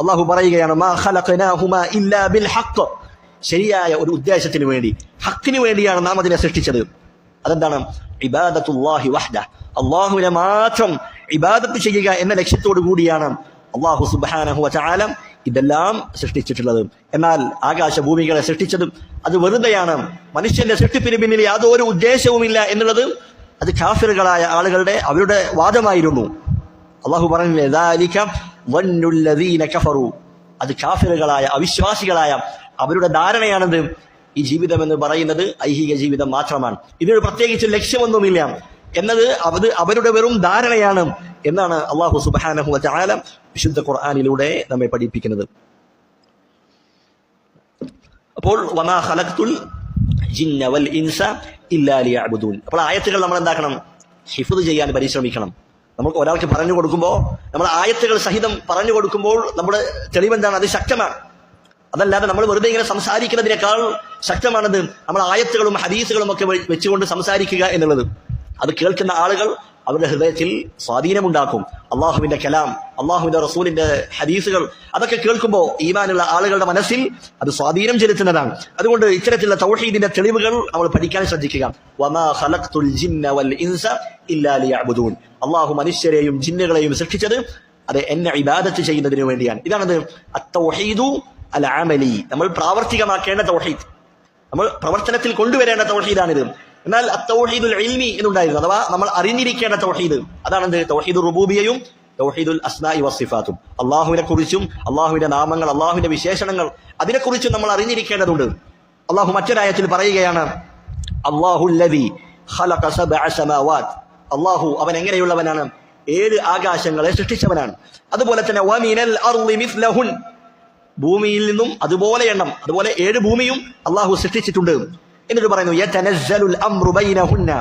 അള്ളാഹു പറയുകയാണ്, മാ ഖലഖനാഹുമാ ഇല്ലാ ബിൽ ഹഖ്, ശരിയായ ഒരു ഉദ്ദേശത്തിന് വേണ്ടി, ഹക്കിന് വേണ്ടിയാണ് നാം അതിനെ സൃഷ്ടിച്ചത്. അതെന്താണ്? ഇബാദത്തുല്ലാഹി വഹ്ദ, അള്ളാഹുവിനെ മാത്രം ഇബാദത്ത് ചെയ്യുക എന്ന ലക്ഷ്യത്തോടു കൂടിയാണ് അള്ളാഹു സുബ്ഹാനഹു വ തആല ഇതെല്ലാം സൃഷ്ടിച്ചിട്ടുള്ളത്. എന്നാൽ ആകാശഭൂമികളെ സൃഷ്ടിച്ചതും അത് വെറുതെയാണ്, മനുഷ്യന്റെ സൃഷ്ടിപ്പിന് പിന്നിൽ യാതൊരു ഉദ്ദേശവുമില്ല എന്നുള്ളത് അത് കാഫിറുകളായ ആളുകളുടെ അവരുടെ വാദമായിരുന്നു. അള്ളാഹു പറഞ്ഞില്ലേ, ദാലിക വന്നുൽ ലദീന കഫറു, അത് കാഫിറുകളായ അവിശ്വാസികളായ അവരുടെ ധാരണയാണത്. ഈ ജീവിതം എന്ന് പറയുന്നത് ഐഹിക ജീവിതം മാത്രമാണ്, ഇതിനൊരു പ്രത്യേകിച്ച് ലക്ഷ്യമൊന്നുമില്ല എന്നത് അവരുടെ വെറും ധാരണയാണ് എന്നാണ് അള്ളാഹു സുബ്ഹാനഹു വ തആല വിശുദ്ധ ഖുർആനിലൂടെ നമ്മെ പഠിപ്പിക്കുന്നത്. അപ്പോൾ വമാ ഖലഖ്തുൽ ജിന്ന വൽ ഇൻസ ഇല്ലാ ലിയഅ്ബുദൂൻ. അപ്പോൾ ആയത്തുകൾ നമ്മൾ എന്താക്കണം? ഹിഫ്ദ് ചെയ്യാൻ പരിശ്രമിക്കണം. നമുക്ക് ഒരാൾക്ക് പറഞ്ഞു കൊടുക്കുമ്പോൾ, നമ്മൾ ആയത്തുകൾ സഹിതം പറഞ്ഞു കൊടുക്കുമ്പോൾ നമ്മുടെ തെളിവെന്താണ്? അത് ശക്തമാണ്. അതല്ലാതെ നമ്മൾ വെറുതെ ഇങ്ങനെ സംസാരിക്കുന്നതിനേക്കാൾ ശക്തമാണത് നമ്മൾ ആയത്തുകളും ഹദീസുകളും ഒക്കെ വെച്ചുകൊണ്ട് സംസാരിക്കുക എന്നുള്ളത്. അത് കേൾക്കുന്ന ആളുകൾ അവരുടെ ഹൃദയത്തിൽ സ്വാധീനമുണ്ടാക്കും. അള്ളാഹുവിന്റെ കലാം, അള്ളാഹുവിന്റെ റസൂലിന്റെ ഹദീസുകൾ അതൊക്കെ കേൾക്കുമ്പോൾ ഈമാനുള്ള ആളുകളുടെ മനസ്സിൽ അത് സ്വാധീനം ചെലുത്തുന്നതാണ്. അതുകൊണ്ട് ഇത്തരത്തിലുള്ള തൗഹീദിന്റെ തെളിവുകൾ നമ്മൾ പഠിക്കാൻ ശ്രദ്ധിക്കുക. വമാ ഖലഖ്തുൽ ജിന്ന വൽ ഇൻസ ഇല്ലാ ലിയഅ്ബുദൂൻ, അള്ളാഹു മനുഷ്യരെയും ജിന്നുകളെയും സൃഷ്ടിച്ചത് അത് എന്നെ ഇബാദത്ത് ചെയ്യുന്നതിന് വേണ്ടിയാണ്. ഇതാണത് അത്തൗഹീദു അൽ അമലി, നമ്മൾ പ്രാവർത്തികമാക്കേണ്ട തൗഹീദ്, നമ്മൾ പ്രവർത്തനത്തിൽ കൊണ്ടുവരേണ്ട തൗഹീദാണിത്. എന്നാൽ അത്തൗഹീദുൽ ഇൽമി എന്നുണ്ടായിരുന്നു, അഥവാ നമ്മൾ അറിഞ്ഞിരിക്കേണ്ട തൗഹീദ്, അതാണെന്ത്? തൗഹീദുർ റുബൂബിയ്യയും തൗഹീദുൽ അസ്മാഇ വസ്സിഫാത്തും, അള്ളാഹുവിനെ കുറിച്ചും അള്ളാഹുവിന്റെ നാമങ്ങൾ അള്ളാഹുവിന്റെ വിശേഷണങ്ങൾ അതിനെക്കുറിച്ചും നമ്മൾ അറിഞ്ഞിരിക്കേണ്ടതുണ്ട്. അള്ളാഹു മറ്റൊരായത്തിൽ പറയുകയാണ്, അല്ലാഹുല്ലദീ ഖലഖ സബ്അ സമാവാത്, അള്ളാഹു അവൻ എങ്ങനെയുള്ളവനാണ്? 7 ആകാശങ്ങളെ സൃഷ്ടിച്ചവനാണ്. അതുപോലെ തന്നെ വമിനൽ അർളി മിസ്ലഹുൻ, ഭൂമിയിൽ നിന്നും അതുപോലെ എണ്ണം, അതുപോലെ 7 ഭൂമിയും അള്ളാഹു സൃഷ്ടിച്ചിട്ടുണ്ട്. എന്നിട്ട് പറയുന്നു യതനസ്സലുൽ അംറു ബൈനഹുന്ന,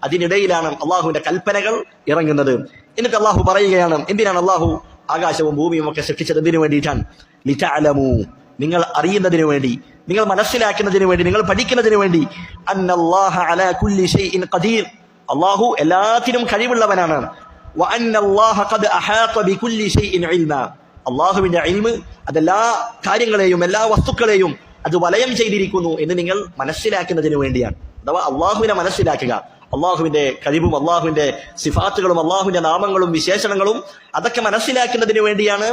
അതിനിടയിലാണ് അള്ളാഹുവിന്റെ കൽപ്പനകൾ ഇറങ്ങുന്നത്. എന്നിട്ട് അള്ളാഹു പറയുകയാണ്, എന്തിനാണ് അള്ളാഹു ആകാശവും ഭൂമിയും ഒക്കെ സൃഷ്ടിച്ചത്? എന്തിനു വേണ്ടിയിട്ടാണ്? ലിതഅലമു, നിങ്ങൾ അറിയുന്നതിന് വേണ്ടി, നിങ്ങൾ മനസ്സിലാക്കുന്നതിന് വേണ്ടി, നിങ്ങൾ പഠിക്കുന്നതിന് വേണ്ടി. അന്നല്ലാഹ അലാ കുല്ലി ഷൈഇൻ ഖദീർ, അള്ളാഹു എല്ലാത്തിനും കഴിവുള്ളവനാണ്. വഅന്നല്ലാഹ ഖദ് അഹാത ബികുല്ലി ഷൈഇൻ ഇൽമ, അള്ളാഹുവിന്റെ ഇൽമ് അതെല്ലാ കാര്യങ്ങളെയും എല്ലാ വസ്തുക്കളെയും അത് വലയം ചെയ്തിരിക്കുന്നു എന്ന് നിങ്ങൾ മനസ്സിലാക്കുന്നതിന് വേണ്ടിയാണ്. അഥവാ അള്ളാഹുവിനെ മനസ്സിലാക്കുക, അള്ളാഹുവിന്റെ കഴിവും അള്ളാഹുവിന്റെ സിഫാത്തുകളും അള്ളാഹുവിന്റെ നാമങ്ങളും വിശേഷണങ്ങളും അതൊക്കെ മനസ്സിലാക്കുന്നതിന് വേണ്ടിയാണ്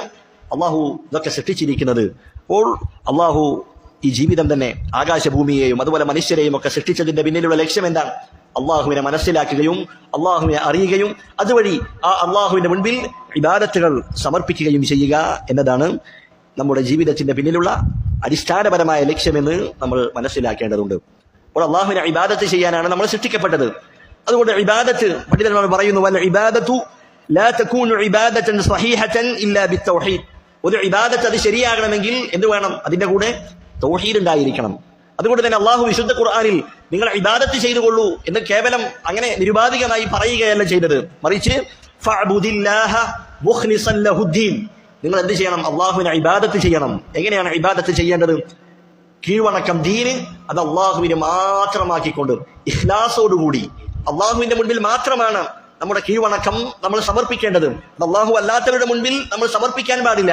അള്ളാഹു ഇതൊക്കെ സൃഷ്ടിച്ചിരിക്കുന്നത്. അപ്പോൾ അള്ളാഹു ഈ ജീവിതം തന്നെ ആകാശഭൂമിയെയും അതുപോലെ മനുഷ്യരെയും ഒക്കെ സൃഷ്ടിച്ചതിന്റെ പിന്നിലുള്ള ലക്ഷ്യം എന്താണ്? അള്ളാഹുവിനെ മനസ്സിലാക്കുകയും അള്ളാഹുവിനെ അറിയുകയും അതുവഴി ആ അള്ളാഹുവിന്റെ മുൻപിൽ ഇബാദത്തുകൾ സമർപ്പിക്കുകയും ചെയ്യുക എന്നതാണ് നമ്മുടെ ജീവിതത്തിന്റെ പിന്നിലുള്ള അടിസ്ഥാനപരമായ ലക്ഷ്യമെന്ന് നമ്മൾ മനസ്സിലാക്കേണ്ടതുണ്ട്. അപ്പോൾ അള്ളാഹുവിനെ ഇബാദത്ത് ചെയ്യാനാണ് നമ്മൾ സൃഷ്ടിക്കപ്പെട്ടത്. അതുകൊണ്ട് ഇബാദത്ത്, പണ്ഡിതന്മാർ പറയുന്നു, വൽ ഇബാദത്തു ലാ തകൂനു ഇബാദതൻ സ്വഹീഹതൻ ഇല്ലാ ബിത്തൗഹീദ്, ഒരു ഇബാദത്ത് അത് ശരിയാകണമെങ്കിൽ എന്ത് വേണം? അതിന്റെ കൂടെ തൗഹീദ് ഉണ്ടായിരിക്കണം. അതുകൊണ്ട് തന്നെ അള്ളാഹു വിശുദ്ധ ഖുർആനിൽ നിങ്ങൾ ഇബാദത്ത് ചെയ്തുകൊള്ളൂ എന്ന് കേവലം അങ്ങനെ നിരുപാധികമായി പറയുകയല്ല ചെയ്തത്, മറിച്ച് ഫഅ്ബുദില്ലാഹ മുഖ്ലിസൻ ലഹുദ്ദീൻ, നിങ്ങൾ എന്ത് ചെയ്യണം? അള്ളാഹുവിനെ ഇബാദത്ത് ചെയ്യണം. എങ്ങനെയാണ് ഇബാദത്ത് ചെയ്യേണ്ടത്? കീഴ്വണക്കം, ദീന് അത് അള്ളാഹുവിനെ മാത്രമാക്കിക്കൊണ്ട് ഇഖ്ലാസോടുകൂടി അള്ളാഹുവിന്റെ മുൻപിൽ മാത്രമാണ് നമ്മുടെ കീഴ്വണക്കം നമ്മൾ സമർപ്പിക്കേണ്ടത്. അള്ളാഹു അല്ലാത്തവരുടെ മുൻപിൽ നമ്മൾ സമർപ്പിക്കാൻ പാടില്ല.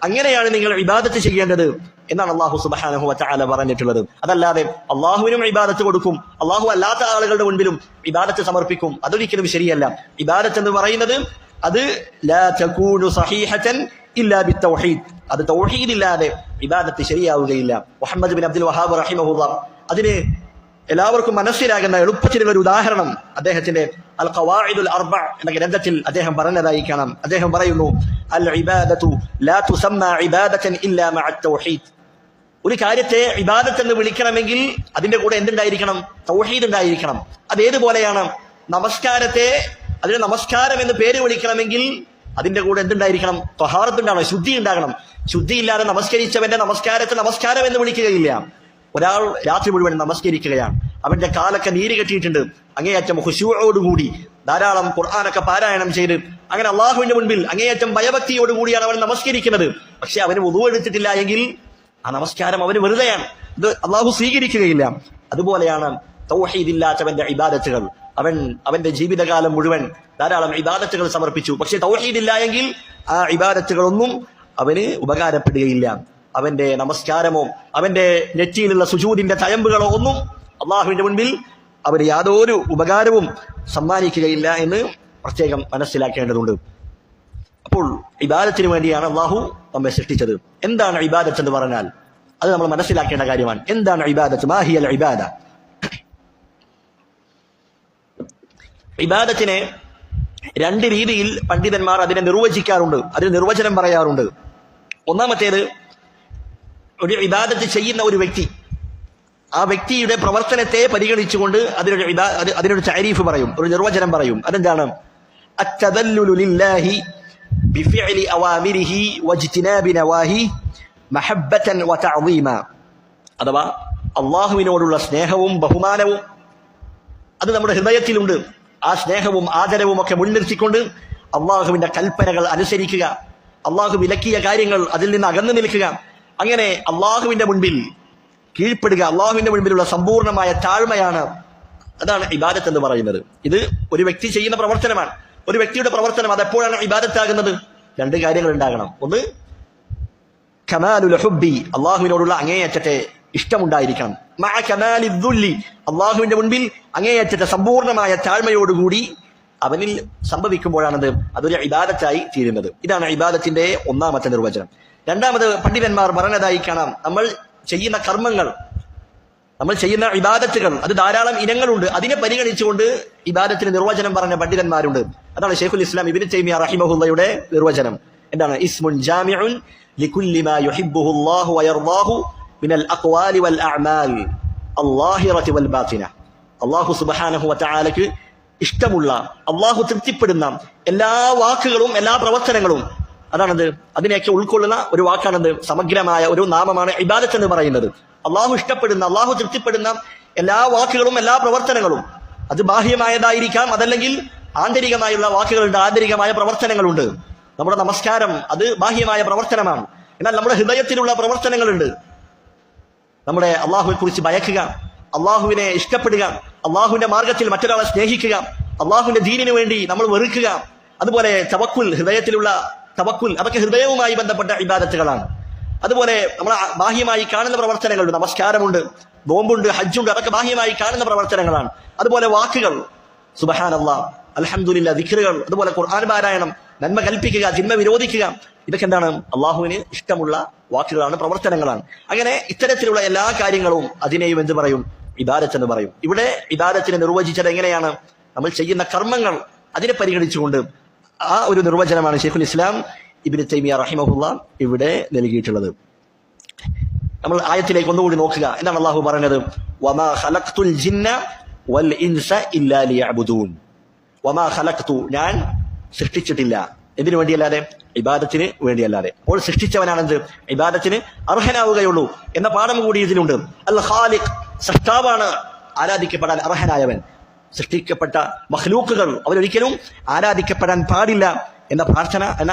അങ്ങനെയാണ് നിങ്ങൾ ഇബാദത്ത് ചെയ്യേണ്ടത് എന്നാണ് അള്ളാഹു സുബ്ഹാനഹു വ തആല പറഞ്ഞിട്ടുള്ളത്. അതല്ലാതെ അള്ളാഹുവിനും ഇബാദത്ത് കൊടുക്കും, അള്ളാഹു അല്ലാത്ത ആളുകളുടെ മുൻപിലും ഇബാദത്ത് സമർപ്പിക്കും, അതൊരിക്കലും ശരിയല്ല. ഇബാദത്ത് എന്ന് പറയുന്നത് അത് ലാ തകൂനു സഹീഹതൻ ഇല്ലാ ബിത്തൗഹീദ്, അത് തൗഹീദ് ഇല്ലാതെ ഇബാദത്ത് ശരിയാവുകയില്ല. മുഹമ്മദ് ബിൻ അബ്ദുൽ വഹാബ് റഹിമഹുല്ലാഹ് അതിന് എല്ലാവർക്കും മനസ്സിലാകുന്ന എളുപ്പത്തിലുള്ള ഒരു ഉദാഹരണം അദ്ദേഹത്തിന്റെ അൽ ഖവാഇദുൽ അർബഅ എന്ന ഗ്രന്ഥത്തിൽ അദ്ദേഹം പറഞ്ഞതായി കാണാം. അദ്ദേഹം പറയുന്നു, അൽ ഇബാദത്തു ലാ തുസമ്മ ഇബാദതൻ ഇല്ലാ മഅ തൗഹീദ്, ഒരു കാര്യത്തെ ഇബാദത്ത് എന്ന് വിളിക്കണമെങ്കിൽ അതിന്റെ കൂടെ എന്തുണ്ടായിരിക്കണം? തൗഹീദ് ഉണ്ടായിരിക്കണം. അതേതുപോലെയാണ് നമസ്കാരത്തെ അതിന് നമസ്കാരം എന്ന് പേര് വിളിക്കണമെങ്കിൽ അതിന്റെ കൂടെ എന്തുണ്ടായിരിക്കണം? ത്വഹാറത്ത് ഉണ്ടാകണം, ശുദ്ധി ഉണ്ടാകണം. ശുദ്ധിയില്ലാതെ നമസ്കരിച്ചവന്റെ നമസ്കാരത്തെ നമസ്കാരം എന്ന് വിളിക്കുകയില്ല. ഒരാൾ രാത്രി മുഴുവൻ നമസ്കരിക്കുകയാണ്, അവന്റെ കാലൊക്കെ നീര് കെട്ടിയിട്ടുണ്ട്, അങ്ങേയറ്റം ഖുശൂഅോടുകൂടി ധാരാളം ഖുർആനൊക്കെ പാരായണം ചെയ്ത് അങ്ങനെ അള്ളാഹുവിന്റെ മുൻപിൽ അങ്ങേയറ്റം ഭയഭക്തിയോടുകൂടിയാണ് അവൻ നമസ്കരിക്കുന്നത്. പക്ഷെ അവന് വുളു എടുത്തിട്ടില്ല എങ്കിൽ ആ നമസ്കാരം അവന് വെറുതെയാണ്, ഇത് അള്ളാഹു സ്വീകരിക്കുകയില്ല. അതുപോലെയാണ് തൗഹീദില്ലാത്തവന്റെ ഇബാദത്തുകൾ. അവന്റെ ജീവിതകാലം മുഴുവൻ ധാരാളം ഇബാദത്തുകൾ സമർപ്പിച്ചു, പക്ഷെ തൗഹീദില്ല എങ്കിൽ ആ ഇബാദത്തുകളൊന്നും അവന് ഉപകാരപ്പെടുകയില്ല. അവന്റെ നമസ്കാരമോ അവന്റെ നെറ്റിയിലുള്ള സുജൂദിന്റെ തയമ്പുകളോ ഒന്നും അള്ളാഹുവിന്റെ മുൻപിൽ അവന് യാതൊരു ഉപകാരവും സമ്മാനിക്കുകയില്ല എന്ന് പ്രത്യേകം മനസ്സിലാക്കേണ്ടതുണ്ട്. അപ്പോൾ ഇബാദത്തിന് വേണ്ടിയാണ് അള്ളാഹു നമ്മെ സൃഷ്ടിച്ചത്. എന്താണ് ഇബാദത്ത് എന്ന് പറഞ്ഞാൽ അത് നമ്മൾ മനസ്സിലാക്കേണ്ട കാര്യമാണ്. എന്താണ് ഇബാദത്ത്? മാ ഹിയൽ ഇബാദ? ഇബാദത്തിനെ രണ്ട് രീതിയിൽ പണ്ഡിതന്മാർ അതിനെ നിർവചിക്കാറുണ്ട്, അതിന് നിർവചനം പറയാറുണ്ട്. ഒന്നാമത്തേത്, ഒരു ചെയ്യുന്ന ഒരു വ്യക്തി, ആ വ്യക്തിയുടെ പ്രവർത്തനത്തെ പരിഗണിച്ചുകൊണ്ട് അതിനൊരു തഅരീഫ് പറയും, ഒരു നിർവചനം പറയും. അതെന്താണ്? അത്തദല്ലുലു ലില്ലാഹി ബിഫിഅലി അവാമിരിഹി വജ്തിനാബി നവാഹി മഹബ്ബതൻ വതഅദീമ. അഥവാ അല്ലാഹുവിനോടുള്ള സ്നേഹവും ബഹുമാനവും അത് നമ്മുടെ ഹൃദയത്തിലുണ്ട്. ആ സ്നേഹവും ആദരവും ഒക്കെ മുൻനിർത്തിക്കൊണ്ട് അള്ളാഹുവിന്റെ കൽപ്പനകൾ അനുസരിക്കുക, അള്ളാഹു വിലക്കിയ കാര്യങ്ങൾ അതിൽ നിന്ന് അകന്നു നിൽക്കുക, അങ്ങനെ അള്ളാഹുവിന്റെ മുൻപിൽ കീഴ്പ്പെടുക. അള്ളാഹുവിന്റെ മുൻപിലുള്ള സമ്പൂർണമായ താഴ്മയാണ്, അതാണ് ഇബാദത്ത് എന്ന് പറയുന്നത്. ഇത് ഒരു വ്യക്തി ചെയ്യുന്ന പ്രവർത്തനമാണ്. ഒരു വ്യക്തിയുടെ പ്രവർത്തനം അതെപ്പോഴാണ് ഇബാദത്താകുന്നത്? രണ്ട് കാര്യങ്ങൾ ഉണ്ടാകണം. ഒന്ന്, കമാലുൽ ഹുബ്ബി, അള്ളാഹുവിനോടുള്ള അങ്ങേയറ്റത്തെ ഇഷ്ടമുണ്ടായിരിക്കണം. മഅ കമാലിദ് ദുല്ലി, അള്ളാഹുവിന്റെ മുൻപിൽ അങ്ങേയറ്റത്തെ സമ്പൂർണമായ താഴ്മയോടുകൂടി അവനിൽ സംഭവിക്കുമ്പോഴാണത് അതൊരു ഇബാദത്തായി തീരുന്നത്. ഇതാണ് ഇബാദത്തിന്റെ ഒന്നാമത്തെ നിർവചനം. രണ്ടാമത് പണ്ഡിതന്മാർ പറഞ്ഞതായി കാണാം, നമ്മൾ ചെയ്യുന്ന കർമ്മങ്ങൾ, നമ്മൾ ചെയ്യുന്ന ഇബാദത്തുകൾ അത് ധാരാളം ഇനങ്ങളുണ്ട്. അതിനെ പരിഗണിച്ചുകൊണ്ട് ഇബാദത്തിന് നിർവചനം പറഞ്ഞ പണ്ഡിതന്മാരുണ്ട്. അതാണ് ശൈഖുൽ ഇസ്ലാം ഇബ്നു തൈമിയ്യ റഹിമഹുള്ളയുടെ നിർവചനം. എന്താണ്? ഇസ്മുൻ ജാമിഉൻ ലികുല്ലി മാ യുഹിബ്ബുഹു അല്ലാഹു വയർദാഹു മിനൽ അഖ്വാലി വൽ അഅമാൽ അല്ലാഹിറതി വൽ ബാത്തിന. അല്ലാഹു സുബ്ഹാനഹു വ തആലക്ക് ഇഷ്ടമുള്ള, അല്ലാഹു തൃപ്തിപ്പെടുന്ന എല്ലാ വാക്കുകളും എല്ലാ പ്രവർത്തനങ്ങളും, അതാണത്, അതിനെയൊക്കെ ഉൾക്കൊള്ളുന്ന ഒരു വാക്കാണത്, സമഗ്രമായ ഒരു നാമമാണ് ഇബാദത്ത് എന്ന് പറയുന്നത്. അള്ളാഹു ഇഷ്ടപ്പെടുന്ന, അള്ളാഹു തൃപ്തിപ്പെടുന്ന എല്ലാ വാക്കുകളും എല്ലാ പ്രവർത്തനങ്ങളും, അത് ബാഹ്യമായതായിരിക്കാം, അതല്ലെങ്കിൽ ആന്തരികമായുള്ള വാക്കുകളുണ്ട്, ആന്തരികമായ പ്രവർത്തനങ്ങളുണ്ട്. നമ്മുടെ നമസ്കാരം അത് ബാഹ്യമായ പ്രവർത്തനമാണ്. എന്നാൽ നമ്മുടെ ഹൃദയത്തിലുള്ള പ്രവർത്തനങ്ങളുണ്ട്. നമ്മുടെ അള്ളാഹുവെ കുറിച്ച് ഭയക്കുക, അള്ളാഹുവിനെ ഇഷ്ടപ്പെടുക, അള്ളാഹുവിന്റെ മാർഗത്തിൽ മറ്റൊരാളെ സ്നേഹിക്കുക, അള്ളാഹുവിന്റെ ദീനിനു വേണ്ടി നമ്മൾ വെറുക്കുക, അതുപോലെ തവക്കുൽ, ഹൃദയത്തിലുള്ള തവക്കുൽ, അതൊക്കെ ഹൃദയവുമായി ബന്ധപ്പെട്ട ഇബാദത്തുകളാണ്. അതുപോലെ നമ്മൾ ബാഹ്യമായി കാണുന്ന പ്രവർത്തനങ്ങളുണ്ട്, നമസ്കാരമുണ്ട്, നോമ്പുണ്ട്, ഹജ്ജുണ്ട്, അതൊക്കെ ബാഹ്യമായി കാണുന്ന പ്രവർത്തനങ്ങളാണ്. അതുപോലെ വാക്കുകൾ, സുബ്ഹാനല്ലാഹ്, അൽഹംദുലില്ലാഹ്, ദിക്റുകൾ, അതുപോലെ ഖുർആൻ പാരായണം, നന്മ കൽപ്പിക്കുക, തിന്മ വിരോധിക്കുക, ഇതൊക്കെ എന്താണ്? അള്ളാഹുവിന് ഇഷ്ടമുള്ള വാക്കുകളാണ്, പ്രവർത്തനങ്ങളാണ്. അങ്ങനെ ഇത്തരത്തിലുള്ള എല്ലാ കാര്യങ്ങളും അതിനെയും എന്ത് പറയും? ഇബാദത്ത് എന്ന് പറയും. ഇവിടെ ഇബാദത്തിനെ നിർവചിച്ചത് എങ്ങനെയാണ്? നമ്മൾ ചെയ്യുന്ന കർമ്മങ്ങൾ അതിനെ പരിഗണിച്ചുകൊണ്ട് ആ ഒരു നിർവചനമാണ് ശൈഖുൽ ഇസ്ലാം ഇബ്നു തൈമിയ്യ റഹിമഹുള്ള ഇവിടെ നൽകിയിട്ടുള്ളത്. നമ്മൾ ആയത്തിലേക്ക് ഒന്നുകൂടി നോക്കുക. എന്താണ് അള്ളാഹു പറഞ്ഞത്? വമാ ഖലഖ്തുൽ ജിന്ന വൽ ഇൻസ ഇല്ലാ ലിയഅ്ബുദൂൻ. വമാ ഖലഖ്തു, ഞാൻ സൃഷ്ടിച്ചിട്ടില്ല, എന്തിനു വേണ്ടിയല്ലാതെ? ഇബാദത്തിന് വേണ്ടിയല്ലാതെ. അപ്പോൾ സൃഷ്ടിച്ചവനാണെന്ത്? ഇബാദത്തിന് അർഹനാവുകയുള്ളൂ എന്ന പാഠം കൂടി ഇതിലുണ്ട്. അൽ ഖാലിഖ്, സൃഷ്ടാവാണ് ആരാധിക്കപ്പെടാൻ അർഹനായവൻ. സൃഷ്ടിക്കപ്പെട്ട മഖ്ലൂക്കുകൾ അവരൊരിക്കലും ആരാധിക്കപ്പെടാൻ പാടില്ല എന്ന പ്രാർത്ഥന